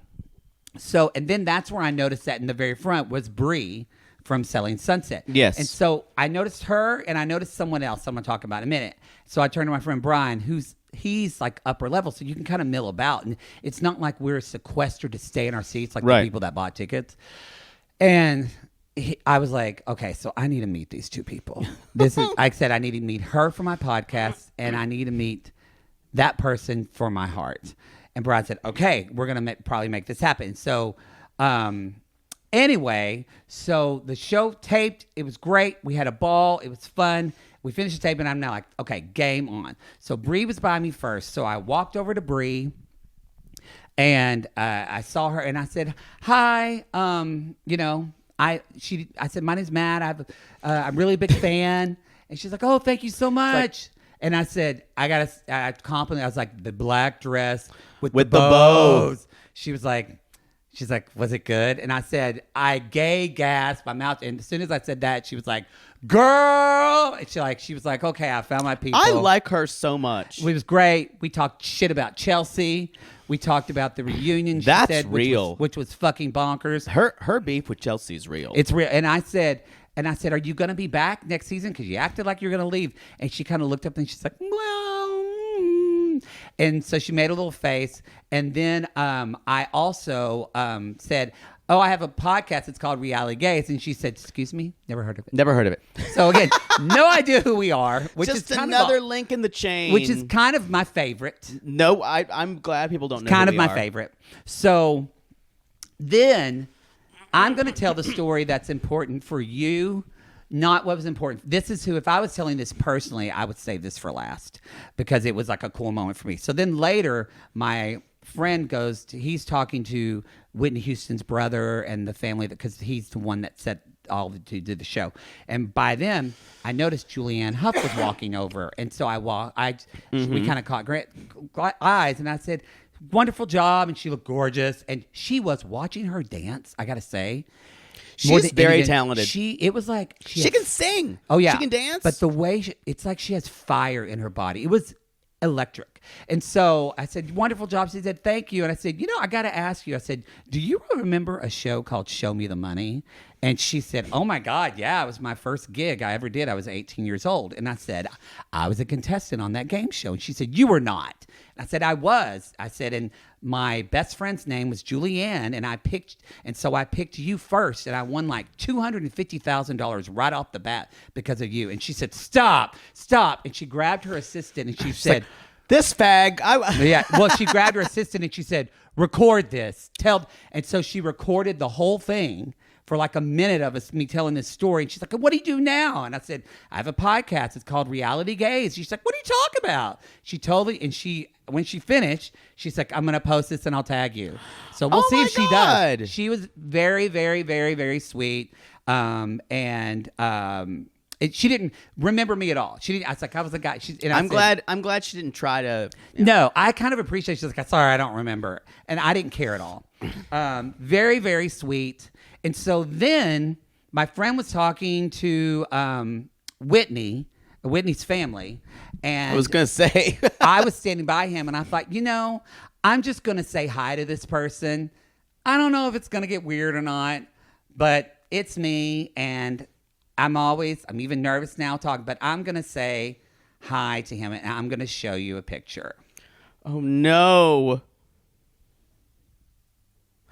where I noticed that in the very front was Bree from Selling Sunset. Yes. And so I noticed her, and I noticed someone else I'm going to talk about in a minute. So I turned to my friend Brian, he's like upper level, so you can kind of mill about, and it's not like we're sequestered to stay in our seats like Right. the people that bought tickets. And I was like, okay, so I need to meet these two people. I said I need to meet her for my podcast, and I need to meet that person for my heart. And Brian said, okay, we're going to probably make this happen. So anyway, so the show taped. It was great. We had a ball. It was fun. We finished the tape, and I'm now like, okay, game on. So Bree was by me first. So I walked over to Bree, and I saw her, and I said, hi, I said, my name's Matt. I'm really a big fan. And she's like, oh, thank you so much. And I said, I complimented. I was like, the black dress with the bows. She's like, was it good? And I said, I gay gasped my mouth. And as soon as I said that, she was like, girl. And she was like, okay, I found my people. I like her so much. It was great. We talked shit about Chelsea. We talked about the reunion. That's said, real. Which was fucking bonkers. Her beef with Chelsea's real. It's real. And I said, are you going to be back next season? Because you acted like you're going to leave. And she kind of looked up and she's like, well. And so she made a little face. And then I also said, oh, I have a podcast. It's called Reality Gaze. And she said, excuse me? Never heard of it. Never heard of it. So again, no idea who we are. Which Just is kind another of link in the chain. Which is kind of my favorite. No, I'm glad people don't know. Kind who of we my are. favorite. So then I'm going to tell the story that's important for you, not what was important. This is who, if I was telling this personally, I would save this for last because it was like a cool moment for me. So then later, my friend he's talking to Whitney Houston's brother and the family because he's the one that set to do the show. And by then, I noticed Julianne Hough was walking over. And so we kind of caught great eyes. And I said, wonderful job. And she looked gorgeous. And she was watching her dance, I got to say. She's very talented. It was like She can sing. Oh yeah, she can dance. But the way it's like she has fire in her body. It was electric. And so I said, wonderful job. She said, thank you. And I said, I got to ask you. I said, do you remember a show called Show Me the Money? And she said, oh my God, yeah, it was my first gig I ever did. I was 18 years old. And I said, I was a contestant on that game show. And she said, you were not. And I said, I was. I said, and my best friend's name was Julianne, and so I picked you first, and I won like $250,000 right off the bat because of you. And she said, stop. And she grabbed her assistant and she said, like, this fag. yeah. Well, she grabbed her assistant and she said, record this. And so she recorded the whole thing for like a minute of me telling this story. And she's like, what do you do now? And I said, I have a podcast. It's called Reality Gaze. She's like, what do you talk about? She told me, and when she finished, she's like, I'm going to post this and I'll tag you. So we'll see if she does. She was very, very, very, very sweet. She didn't remember me at all. She didn't. I was a guy. I'm glad she didn't try to. No, I kind of appreciate. She's like, sorry, I don't remember, and I didn't care at all. Very, very sweet. And so then my friend was talking to Whitney's family, and I was gonna say I was standing by him, and I thought, I'm just gonna say hi to this person. I don't know if it's gonna get weird or not, but it's me, and I'm even nervous now talking, but I'm going to say hi to him, and I'm going to show you a picture. Oh, no.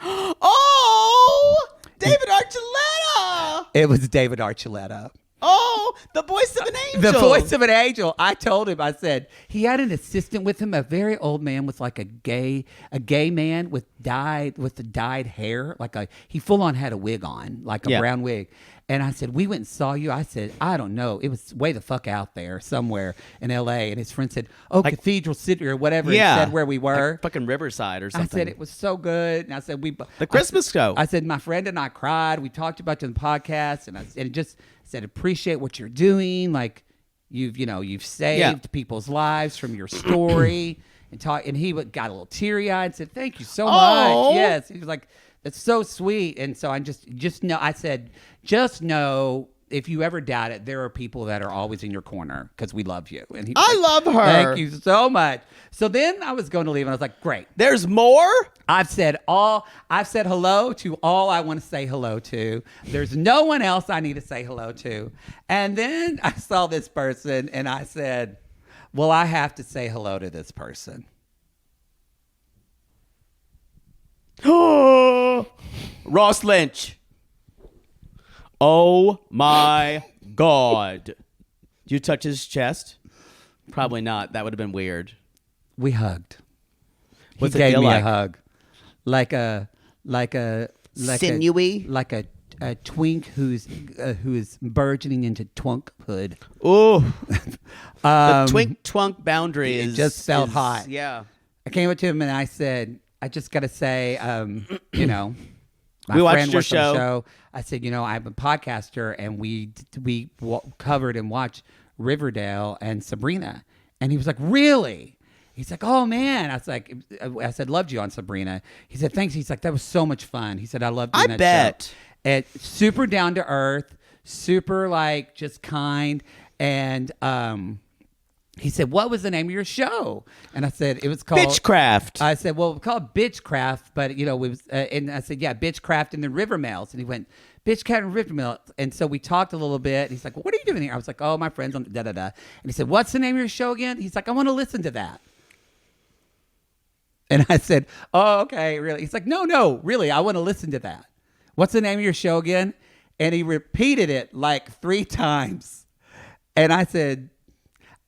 Oh, David Archuleta. It was David Archuleta. Oh, the voice of an angel. The voice of an angel. I told him, I said, he had an assistant with him, a very old man with like a gay man with the dyed hair. He full on had a wig on, like a brown wig. And I said, we went and saw you. I said, I don't know. It was way the fuck out there somewhere in L.A. And his friend said, Cathedral City or whatever. Yeah. He said where we were. Like fucking Riverside or something. I said, it was so good. And I said, the Christmas show. I said, my friend and I cried. We talked about it in the podcast. And just said, appreciate what you're doing. Like, you've saved people's lives from your story. And he got a little teary-eyed and said, thank you so much. Yes. He was like, that's so sweet. And so I just know, I said, just know if you ever doubt it, there are people that are always in your corner because we love you. And I love her. Thank you so much. So then I was going to leave and I was like, great. There's more? I've said hello to all I want to say hello to. There's no one else I need to say hello to. And then I saw this person and I said, well, I have to say hello to this person. Ross Lynch. Oh my God. Did you touch his chest? Probably not. That would have been weird. We hugged. What's he it gave feel me like? a hug. Like a sinewy? A twink who is burgeoning into twonkhood. Oh. The twink-twunk boundary is just felt hot. Yeah. I came up to him and I said, I just got to say, my we watched friend your works on the show. show. I said, I'm a podcaster, and we covered and watched Riverdale and Sabrina. And he was like, really? He's like, oh man. I said, loved you on Sabrina. He said, thanks. He's like, that was so much fun. He said, I loved doing that bet. show. And super down to earth, super like just kind. And he said, what was the name of your show? And I said, it was called Bitchcraft. I said, well, we call it Bitchcraft, but it was, and I said, yeah, Bitchcraft and the Rivermails. And he went, Bitchcraft and Rivermails. And so we talked a little bit. And he's like, well, what are you doing here? I was like, oh, my friend's on da-da-da. And he said, what's the name of your show again? He's like, I want to listen to that. And I said, oh, okay, really? He's like, no, really, I want to listen to that. What's the name of your show again? And he repeated it like 3 times. And I said,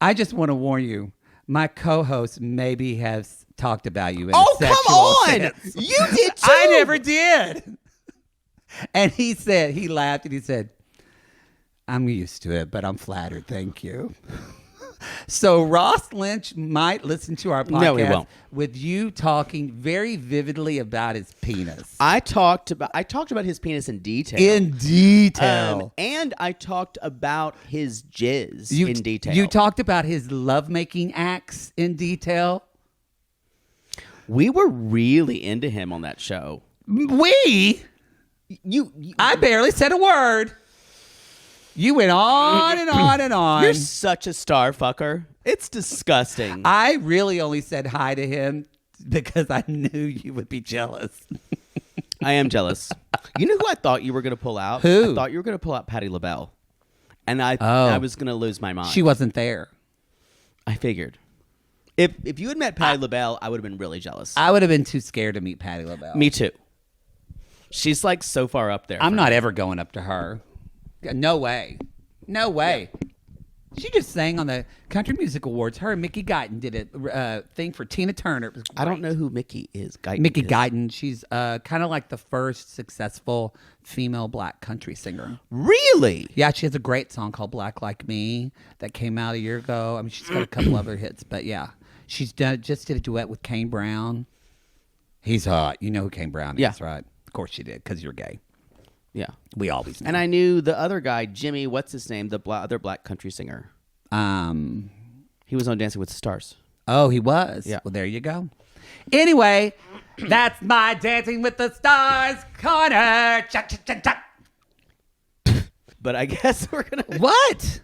I just want to warn you, my co-host maybe has talked about you in a sexual come on! sense. You did too! I never did. And he laughed and he said, I'm used to it, but I'm flattered, thank you. So Ross Lynch might listen to our podcast. No, he won't. With you talking very vividly about his penis. I talked about his penis in detail. And I talked about his jizz in detail. You talked about his lovemaking acts in detail. We were really into him on that show. We? I barely said a word. You went on and on and on. You're such a star fucker. It's disgusting. I really only said hi to him because I knew you would be jealous. I am jealous. You know who I thought you were going to pull out? Who? I thought you were going to pull out Patti LaBelle. And I was going to lose my mind. She wasn't there. I figured. If you had met Patti LaBelle, I would have been really jealous. I would have been too scared to meet Patti LaBelle. Me too. She's like so far up there. I'm not ever going up to her. No way. No way. Yeah. She just sang on the Country Music Awards. Her and Mickey Guyton did a thing for Tina Turner. It was great. I don't know who Mickey is. Mickey Guyton. She's kind of like the first successful female black country singer. Really? Yeah, she has a great song called Black Like Me that came out a year ago. I mean, she's got a couple other hits, but yeah. She's just did a duet with Kane Brown. He's hot. You know who Kane Brown is, right? Of course you did, because you're gay. Yeah. We always know. And I knew the other guy, Jimmy, what's his name? The other black country singer. He was on Dancing with the Stars. Oh, he was? Yeah. Well, there you go. Anyway, that's my Dancing with the Stars corner. But I guess we're going to... What?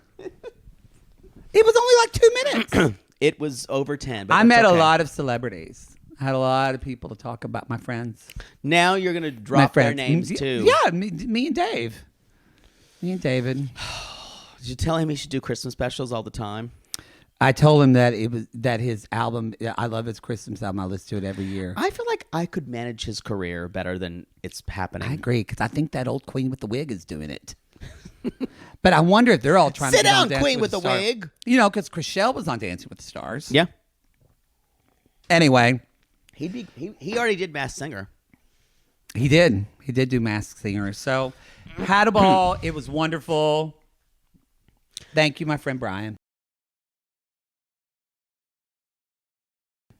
It was only like 2 minutes. It was over 10. But I met a lot of celebrities. I had a lot of people to talk about, my friends. Now you're going to drop their names too. Yeah, me and Dave. Me and David. Did you tell him he should do Christmas specials all the time? I told him that his album, I love his Christmas album. I listen to it every year. I feel like I could manage his career better than it's happening. I agree, because I think that old queen with the wig is doing it. But I wonder if they're all trying to sit get down, on Dancing queen with the wig. You know, because Chriselle was on Dancing with the Stars. Yeah. Anyway. He already did Masked Singer. He did. He did do Masked Singer. So, had a ball. It was wonderful. Thank you, my friend Brian.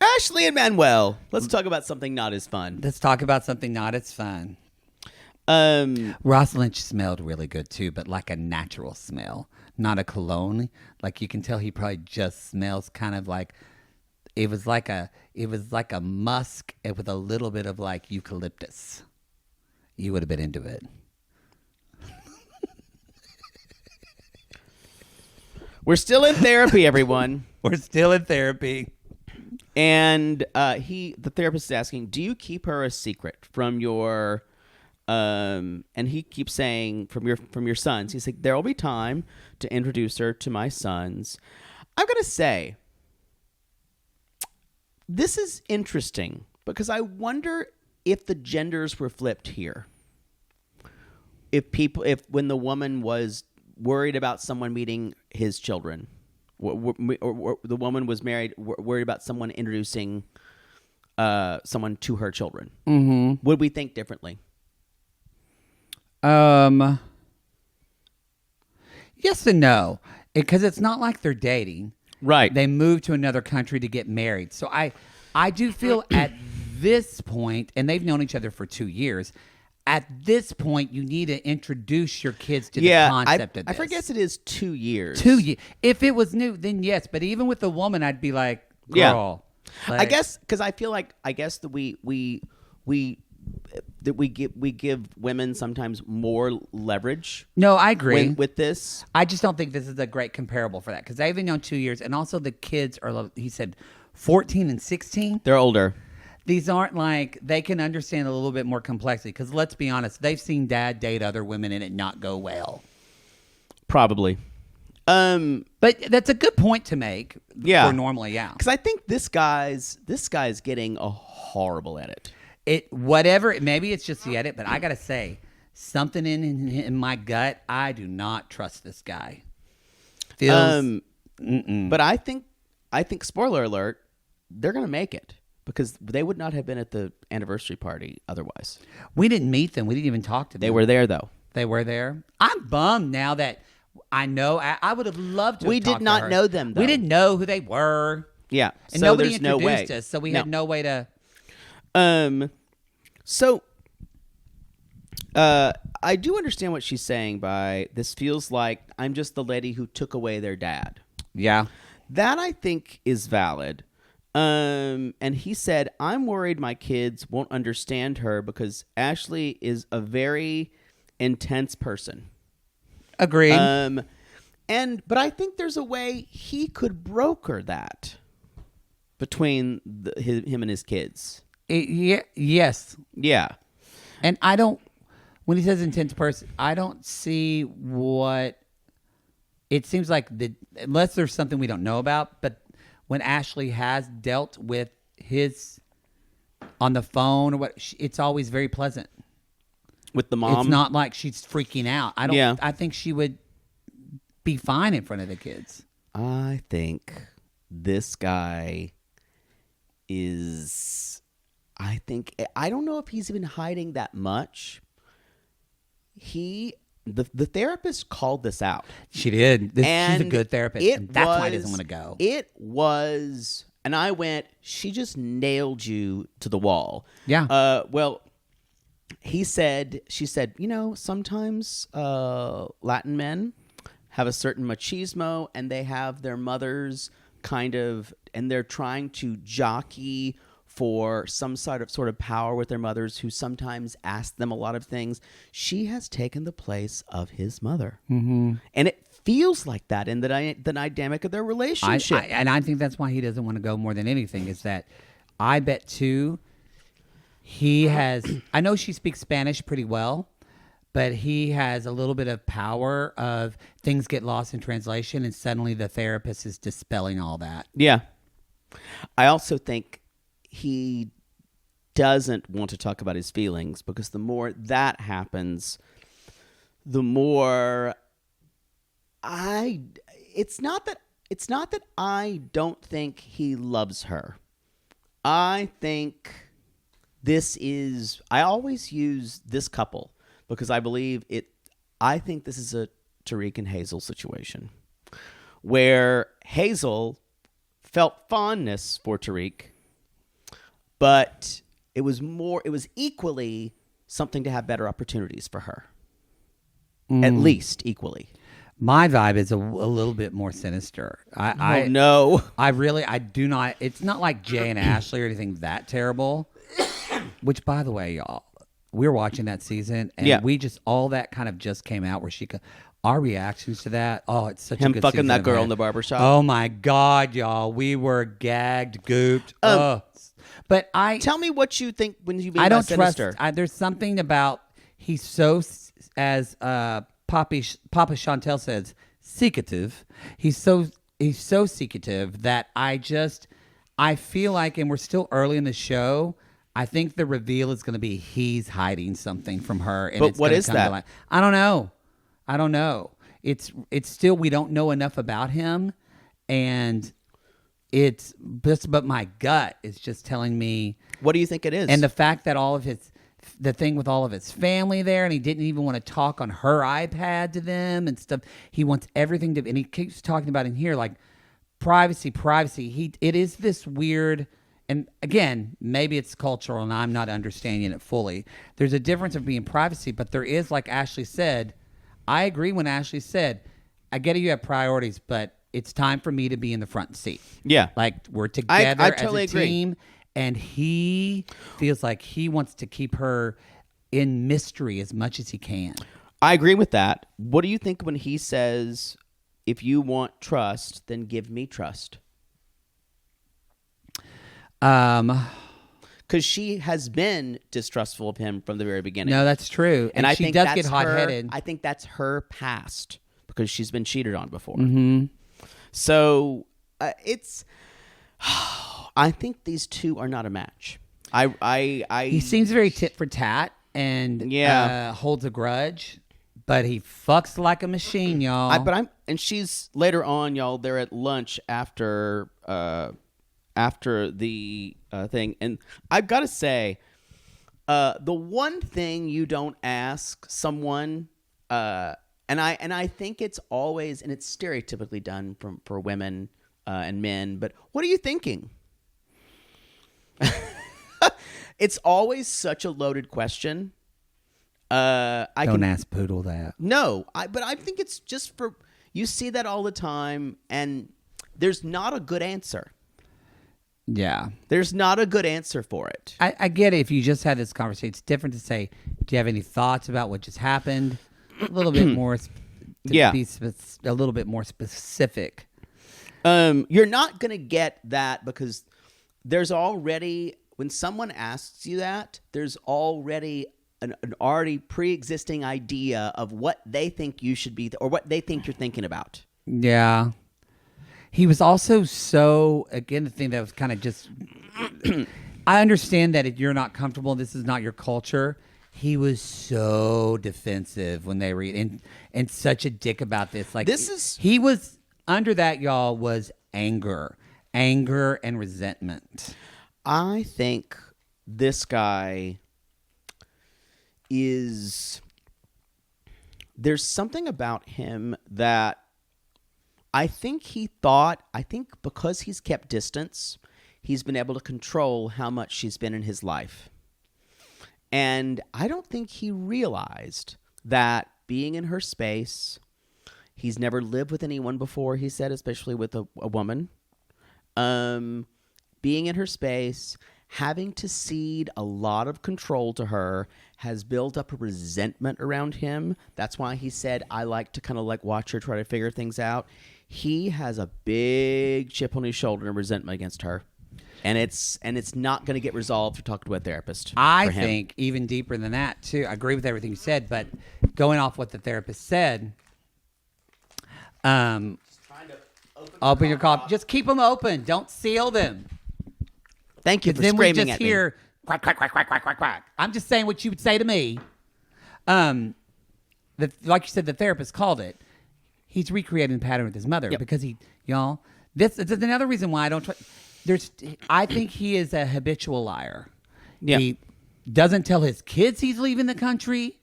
Ashley and Manuel. Let's talk about something not as fun. Let's talk about something not as fun. Ross Lynch smelled really good too, but like a natural smell, not a cologne. Like you can tell he probably just smells kind of like it was like a musk with a little bit of like eucalyptus. You would have been into it. We're still in therapy, everyone. We're still in therapy. And the therapist is asking, do you keep her a secret from your and he keeps saying from your sons. He's like, there will be time to introduce her to my sons. I'm gonna say this is interesting because I wonder if the genders were flipped here. If when the woman was worried about someone meeting his children, or the woman was worried about someone introducing someone to her children, would we think differently? Yes and no, because it's not like they're dating. Right. They moved to another country to get married. So I do feel at this point, and they've known each other for 2 years. At this point, you need to introduce your kids to the concept of this. I forget it is 2 years. 2 years. If it was new, then yes. But even with the woman, I'd be like, girl. Yeah. Like, I guess because I feel like that we give women sometimes more leverage. No, I agree with this. I just don't think this is a great comparable for that because they've been known 2 years, and also the kids are. He said 14 and 16. They're older. These aren't like they can understand a little bit more complexity because let's be honest, they've seen dad date other women and it not go well. Probably. But that's a good point to make. Yeah. For normally, yeah. Because I think this guy's getting a horrible edit. Maybe it's just the edit, but I gotta say, something in my gut, I do not trust this guy. Feels. But I think spoiler alert, they're gonna make it. Because they would not have been at the anniversary party otherwise. We didn't meet them. We didn't even talk to them. They were there, though. They were there. I'm bummed now that I know. I would have loved to. We did not know them, though. We didn't know who they were. Yeah, and so nobody there's introduced no way. us, so we had no way to. So, I do understand what she's saying by this feels like I'm just the lady who took away their dad. Yeah, that I think is valid. And he said, I'm worried my kids won't understand her because Ashley is a very intense person. Agreed. But I think there's a way he could broker that between him and his kids. Yes. Yeah. And when he says intense person, I don't see what it seems like unless there's something we don't know about, but when Ashley has dealt with his on the phone or what, it's always very pleasant. With the mom? It's not like she's freaking out. I think she would be fine in front of the kids. I think this guy I don't know if he's even hiding that much. The therapist called this out. She did. She's a good therapist. And that's why he doesn't want to go. It was, and I went, she just nailed you to the wall. Yeah. Well, she said, sometimes Latin men have a certain machismo and they have their mothers and they're trying to jockey for some sort of power with their mothers who sometimes ask them a lot of things. She has taken the place of his mother. Mm-hmm. And it feels like that in the dynamic of their relationship. And I think that's why he doesn't want to go more than anything is that I bet too he has, I know she speaks Spanish pretty well, but he has a little bit of power of things get lost in translation and suddenly the therapist is dispelling all that. Yeah. I also think he doesn't want to talk about his feelings because the more that happens, the more it's not that I don't think he loves her. I think I always use this couple because I think this is a Tariq and Hazel situation where Hazel felt fondness for Tariq, but it was equally something to have better opportunities for her. At least equally. My vibe is a little bit more sinister. No. I do not. It's not like Jay and Ashley or anything that terrible. Which, by the way, y'all, we were watching that season, and we just all that kind of just came out where our reactions to that. Oh, it's such a good fucking season that girl in the barbershop. Oh my God, y'all, we were gagged, gooped. But tell me what you think when you mean I don't by sinister. trust. There's something about he's so as Papa Chantel says, secretive. He's so secretive that I feel like, and we're still early in the show, I think the reveal is going to be he's hiding something from her. And but what is that? I don't know. It's still, we don't know enough about him, and but my gut is just telling me. What do you think it is? And the fact that the thing with all of his family there, and he didn't even want to talk on her iPad to them and stuff. He wants everything and he keeps talking about in here like privacy. It is this weird, and again, maybe it's cultural and I'm not understanding it fully. There's a difference of being privacy, but there is, like Ashley said, I agree when Ashley said, I get it, you have priorities, but it's time for me to be in the front seat. Yeah. Like we're together I totally as a team. And he feels like he wants to keep her in mystery as much as he can. I agree with that. What do you think when he says, if you want trust, then give me trust? Because she has been distrustful of him from the very beginning. No, that's true. And I she think does get hot-headed. I think that's her past because she's been cheated on before. Mm-hmm. So it's... I think these two are not a match. He seems very tit for tat and holds a grudge, but he fucks like a machine, y'all. And she's later on, y'all. They're at lunch after the thing, and I've got to say, the one thing you don't ask someone, and I think it's always, and it's stereotypically done for women and men, but what are you thinking? It's always such a loaded question. Don't ask Poodle that. No, but I think it's just you see that all the time, and there's not a good answer. Yeah. There's not a good answer for it. I get it. If you just had this conversation, it's different to say, do you have any thoughts about what just happened? A little bit more, be a little bit more specific. You're not going to get that because there's already, when someone asks you that, there's already an already pre-existing idea of what they think you should be or what they think you're thinking about. Yeah. He was also so, again, the thing that was kind of just, I understand that if you're not comfortable, this is not your culture. He was so defensive when they read and such a dick about this. Like he was under that, y'all, was anger and resentment. I think this guy there's something about him that I think because he's kept distance, he's been able to control how much she's been in his life. And I don't think he realized that being in her space, he's never lived with anyone before, he said, especially with a woman. Being in her space, having to cede a lot of control to her has built up a resentment around him. That's why he said, I like to kind of like watch her try to figure things out. He has a big chip on his shoulder and resentment against her. And it's not going to get resolved through talking to a therapist. I think even deeper than that, too. I agree with everything you said, but going off what the therapist said, open your coffee. Just keep them open. Don't seal them. Thank you for then screaming we at just hear quack, quack, quack, quack, quack, quack, quack. I'm just saying what you would say to me. Like you said, the therapist called it. He's recreating the pattern with his mother because this is another reason why I don't try. I think he is a habitual liar. Yeah. He doesn't tell his kids he's leaving the country.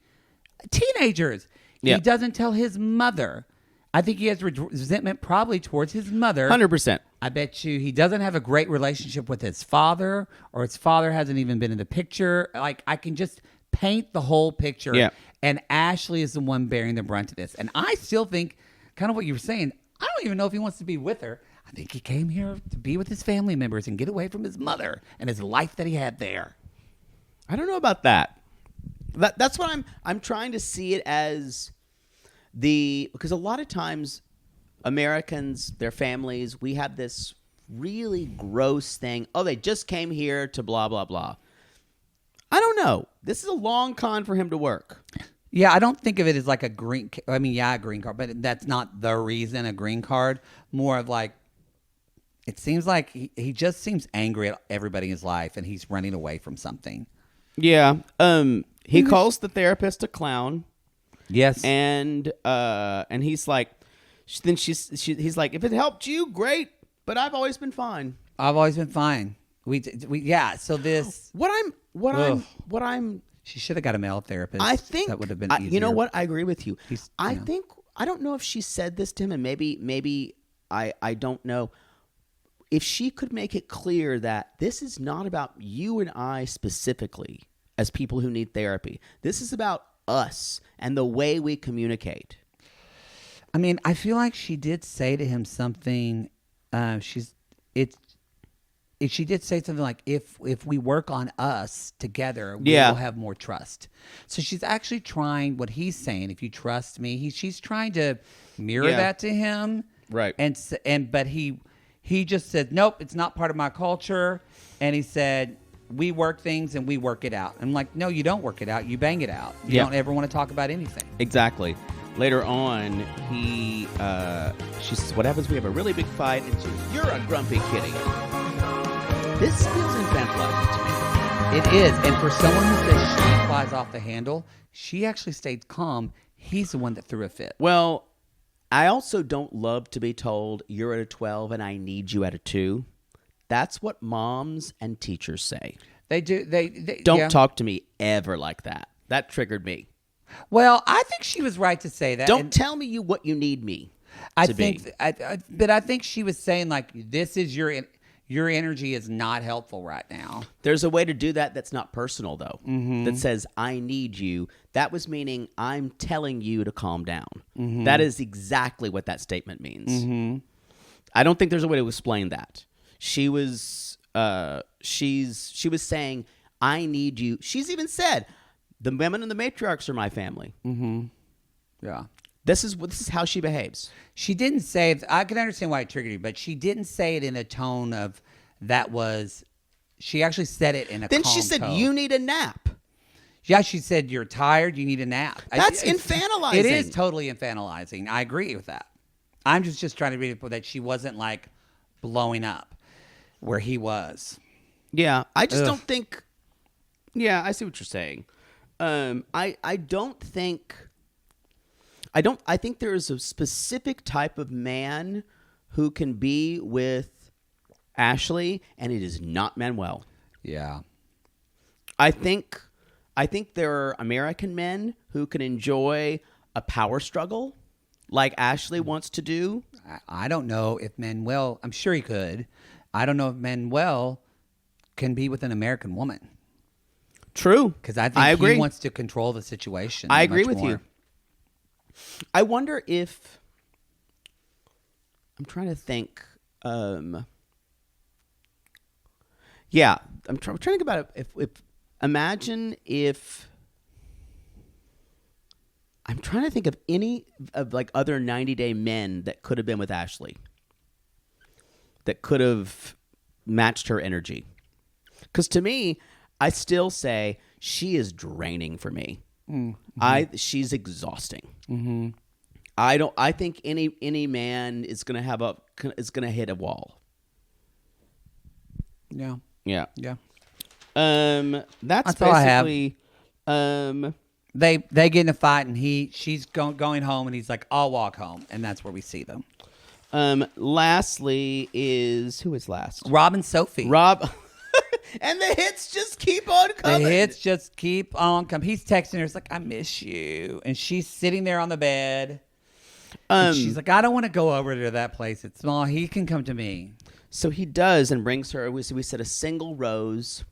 Teenagers. Yeah. He doesn't tell his mother. I think he has resentment probably towards his mother. 100%. I bet you he doesn't have a great relationship with his father, or his father hasn't even been in the picture. Like, I can just paint the whole picture. Yeah. And Ashley is the one bearing the brunt of this. And I still think, kind of what you were saying, I don't even know if he wants to be with her. I think he came here to be with his family members and get away from his mother and his life that he had there. I don't know about that. That's what I'm trying to see it as because a lot of times Americans, their families, we have this really gross thing. Oh, they just came here to blah, blah, blah. I don't know. This is a long con for him to work. Yeah, I don't think of it as like a green card, but that's not the reason a green card. More of like, it seems like he just seems angry at everybody in his life and he's running away from something. Yeah. He calls the therapist a clown. Yes. And he's like, he's like, if it helped you, great, but I've always been fine. I've always been fine. So this what I'm she should have got a male therapist. I think that would have been easier. You know what? I agree with you. I don't know if she said this to him, and maybe I don't know. If she could make it clear that this is not about you and I specifically as people who need therapy. This is about us and the way we communicate. I mean, I feel like she did say to him something. She did say something like, if we work on us together, we will have more trust. So she's actually trying what he's saying. If you trust me, she's trying to mirror that to him. Right. But he just said, nope, it's not part of my culture. And he said, we work things and we work it out. I'm like, no, you don't work it out. You bang it out. You don't ever want to talk about anything. Exactly. Later on, she says, what happens? We have a really big fight. And she says, you're a grumpy kitty. This feels infantilizing to me. It is. And for someone who says she flies off the handle, she actually stayed calm. He's the one that threw a fit. Well, I also don't love to be told you're at a 12 and I need you at a 2. That's what moms and teachers say. They do. They don't talk to me ever like that. That triggered me. Well, I think she was right to say that. Don't tell me what you need me to be. But I think she was saying like, this is your energy is not helpful right now. There's a way to do that that's not personal, though, that says, I need you. That was meaning I'm telling you to calm down. Mm-hmm. That is exactly what that statement means. Mm-hmm. I don't think there's a way to explain that. She was she was saying, I need you. She's even said, the women and the matriarchs are my family. Mm-hmm. Yeah. This is how she behaves. She didn't say, I can understand why it triggered you, but she didn't say it in a tone of she actually said it in a Then calm she said, tone. you need a nap. Yeah, she said, you're tired, you need a nap. That's infantilizing. It is totally infantilizing. I agree with that. I'm just trying to read it that she wasn't like blowing up where he was. Yeah, I just don't think. Yeah, I see what you're saying. I think there is a specific type of man who can be with Ashley, and it is not Manuel. Yeah. I think there are American men who can enjoy a power struggle like Ashley wants to do. I don't know if Manuel, I'm sure he could. I don't know if Manuel can be with an American woman. True. Because I think agree. he wants to control the situation. I agree much with more. you. I wonder if, I'm trying to think. Yeah, I'm trying to think about it. Imagine if, I'm trying to think of any of like other 90-day men that could have been with Ashley, that could have matched her energy. Because to me, I still say she is draining for me. Mm-hmm. She's exhausting. Mm-hmm. I think any man is gonna hit a wall. Yeah. Yeah. Yeah. That's all I have. basically. They get in a fight and she's going home and he's like, I'll walk home, and that's where we see them. Lastly is who is last? Rob and Sophie. Rob. And the hits just keep on coming. The hits just keep on coming. He's texting her. It's like, I miss you. And she's sitting there on the bed. And she's like, I don't want to go over to that place. It's small. He can come to me. So he does and brings her, we said a single rose.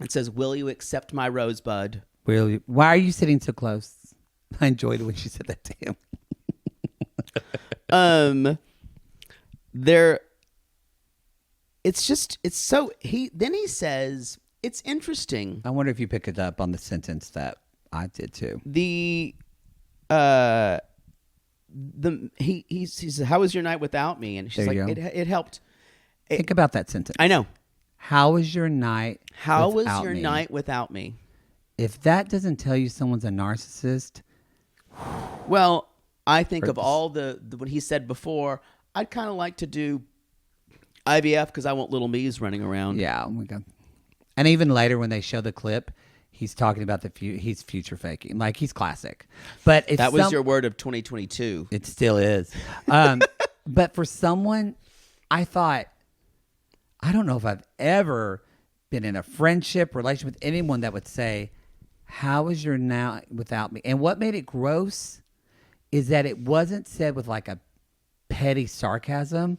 It says, will you accept my rosebud? Will you? Why are you sitting so close? I enjoyed it when she said that to him. Then he says, it's interesting. I wonder if you pick it up on the sentence that I did too. He says, how was your night without me? And she's like, it helped. Think about that sentence. I know. How was your night night without me? If that doesn't tell you someone's a narcissist. Well, I think of all the what he said before, I'd kind of like to do IVF because I want little me's running around. Yeah. Oh my God. And even later when they show the clip, he's talking about he's future faking. Like, he's classic. But if that was your word of 2022. It still is. But for someone, I thought, I don't know if I've ever been in a friendship relation with anyone that would say, how is your night without me? And what made it gross is that it wasn't said with like a petty sarcasm.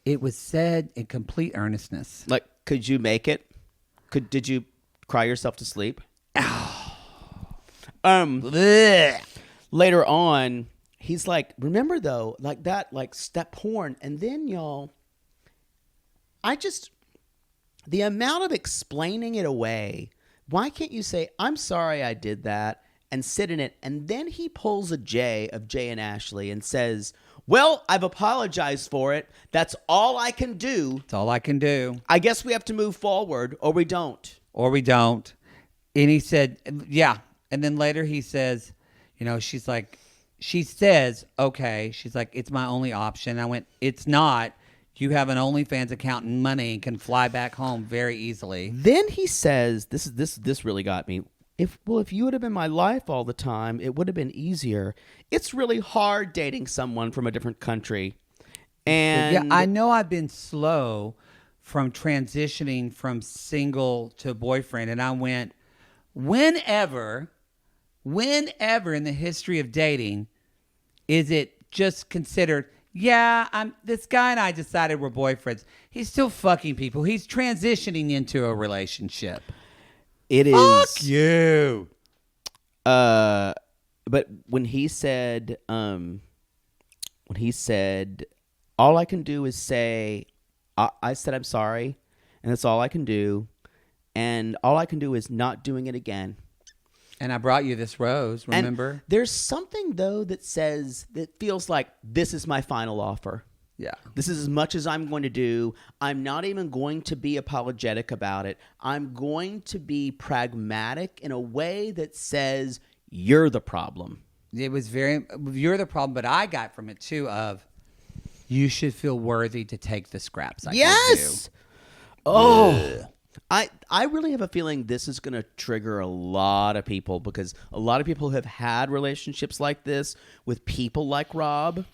It was said in complete earnestness. Like, could you make it? Did you cry yourself to sleep? Later on, he's like, remember though, like that, like step porn. And then y'all, the amount of explaining it away, why can't you say, I'm sorry I did that, and sit in it? And then he pulls a J of Jay and Ashley and says, well, I've apologized for it. That's all I can do. That's all I can do. I guess we have to move forward, or we don't. And he said, yeah. And then later he says, she says, okay. She's like, it's my only option. I went, it's not. You have an OnlyFans account and money and can fly back home very easily. Then he says, this really got me. If you would have been my life all the time, it would have been easier. It's really hard dating someone from a different country. And yeah, I know I've been slow from transitioning from single to boyfriend. And I went, whenever in the history of dating is it just considered, yeah, this guy and I decided we're boyfriends. He's still fucking people. He's transitioning into a relationship. It is. Fuck you. But when he said, all I can do is say, I said I'm sorry, and that's all I can do. And all I can do is not doing it again. And I brought you this rose, remember? And there's something, though, that feels like this is my final offer. Yeah. This is as much as I'm going to do. I'm not even going to be apologetic about it. I'm going to be pragmatic in a way that says, you're the problem. It was you're the problem, but I got from it, too, of you should feel worthy to take the scraps. Yes! Oh! I really have a feeling this is going to trigger a lot of people because a lot of people have had relationships like this with people like Rob.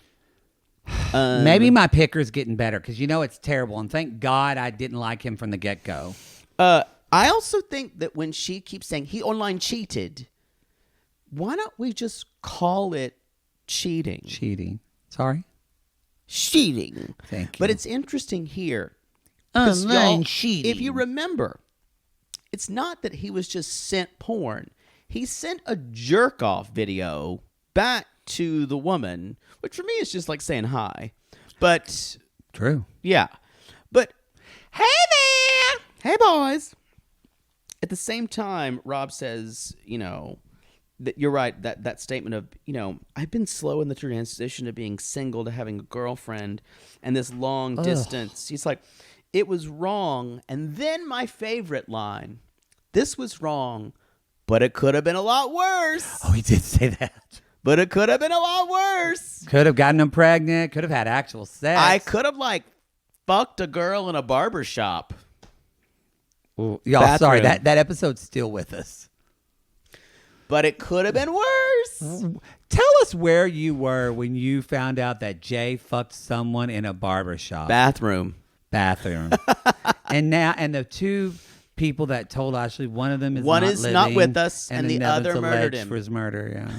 Maybe my picker's getting better because it's terrible. And thank God I didn't like him from the get-go. I also think that when she keeps saying he online cheated, why don't we just call it cheating? Cheating. Sorry? Cheating. Thank you. But it's interesting here. Online cheating. If you remember, it's not that he was just sent porn. He sent a jerk-off video back to the woman, which for me is just like saying hi. But true. Yeah. But hey there. Hey boys. At the same time, Rob says, that you're right, that statement of, I've been slow in the transition of being single to having a girlfriend and this long distance. He's like, it was wrong. And then my favorite line, this was wrong, but it could have been a lot worse. Oh, he did say that. But it could have been a lot worse. Could have gotten him pregnant. Could have had actual sex. I could have, fucked a girl in a barber shop. Ooh, y'all, sorry. That episode's still with us. But it could have been worse. Tell us where you were when you found out that Jay fucked someone in a barber shop. Bathroom. And the two people that told Ashley, one of them is not with us, and the other murdered him for his murder. Yeah,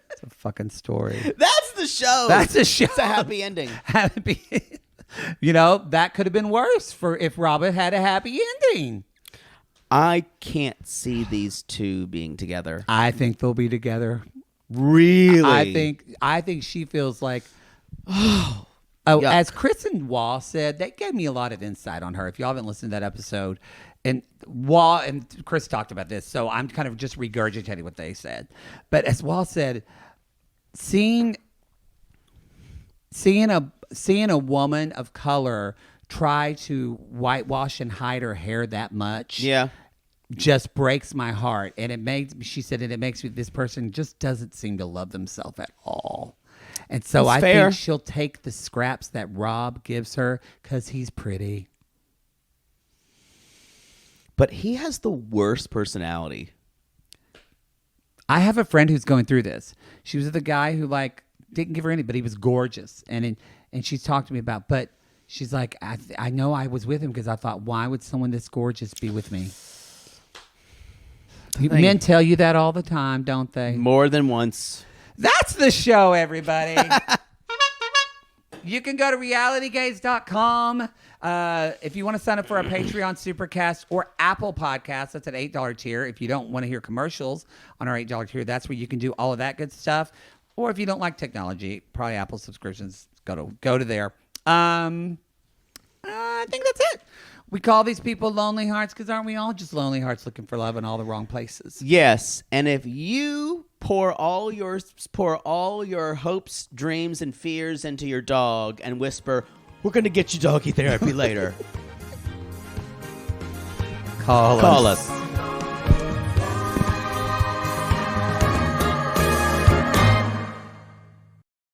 it's a fucking story. That's the show. That's a show. It's a happy ending. That could have been worse if Robert had a happy ending. I can't see these two being together. I think they'll be together. Really? I think she feels like. Yuck. As Chris and Wall said, they gave me a lot of insight on her. If y'all haven't listened to that episode, and Wall and Chris talked about this, so I'm kind of just regurgitating what they said. But as Wall said, seeing a woman of color try to whitewash and hide her hair that much, just breaks my heart. And it makes me, this person just doesn't seem to love themselves at all. And so I think she'll take the scraps that Rob gives her because he's pretty. But he has the worst personality. I have a friend who's going through this. She was with a guy who didn't give her any, but he was gorgeous. And she's talked to me about, but she's like, I know I was with him because I thought, why would someone this gorgeous be with me? Men tell you that all the time, don't they? More than once. That's the show, everybody. You can go to realitygaze.com if you want to sign up for our Patreon Supercast or Apple Podcasts. That's an $8 tier. If you don't want to hear commercials on our $8 tier, that's where you can do all of that good stuff. Or if you don't like technology, probably Apple subscriptions, go to there. I think that's it. We call these people lonely hearts because aren't we all just lonely hearts looking for love in all the wrong places? Yes, and if you pour all your hopes, dreams, and fears into your dog and whisper, "We're going to get you doggy therapy later," Call us.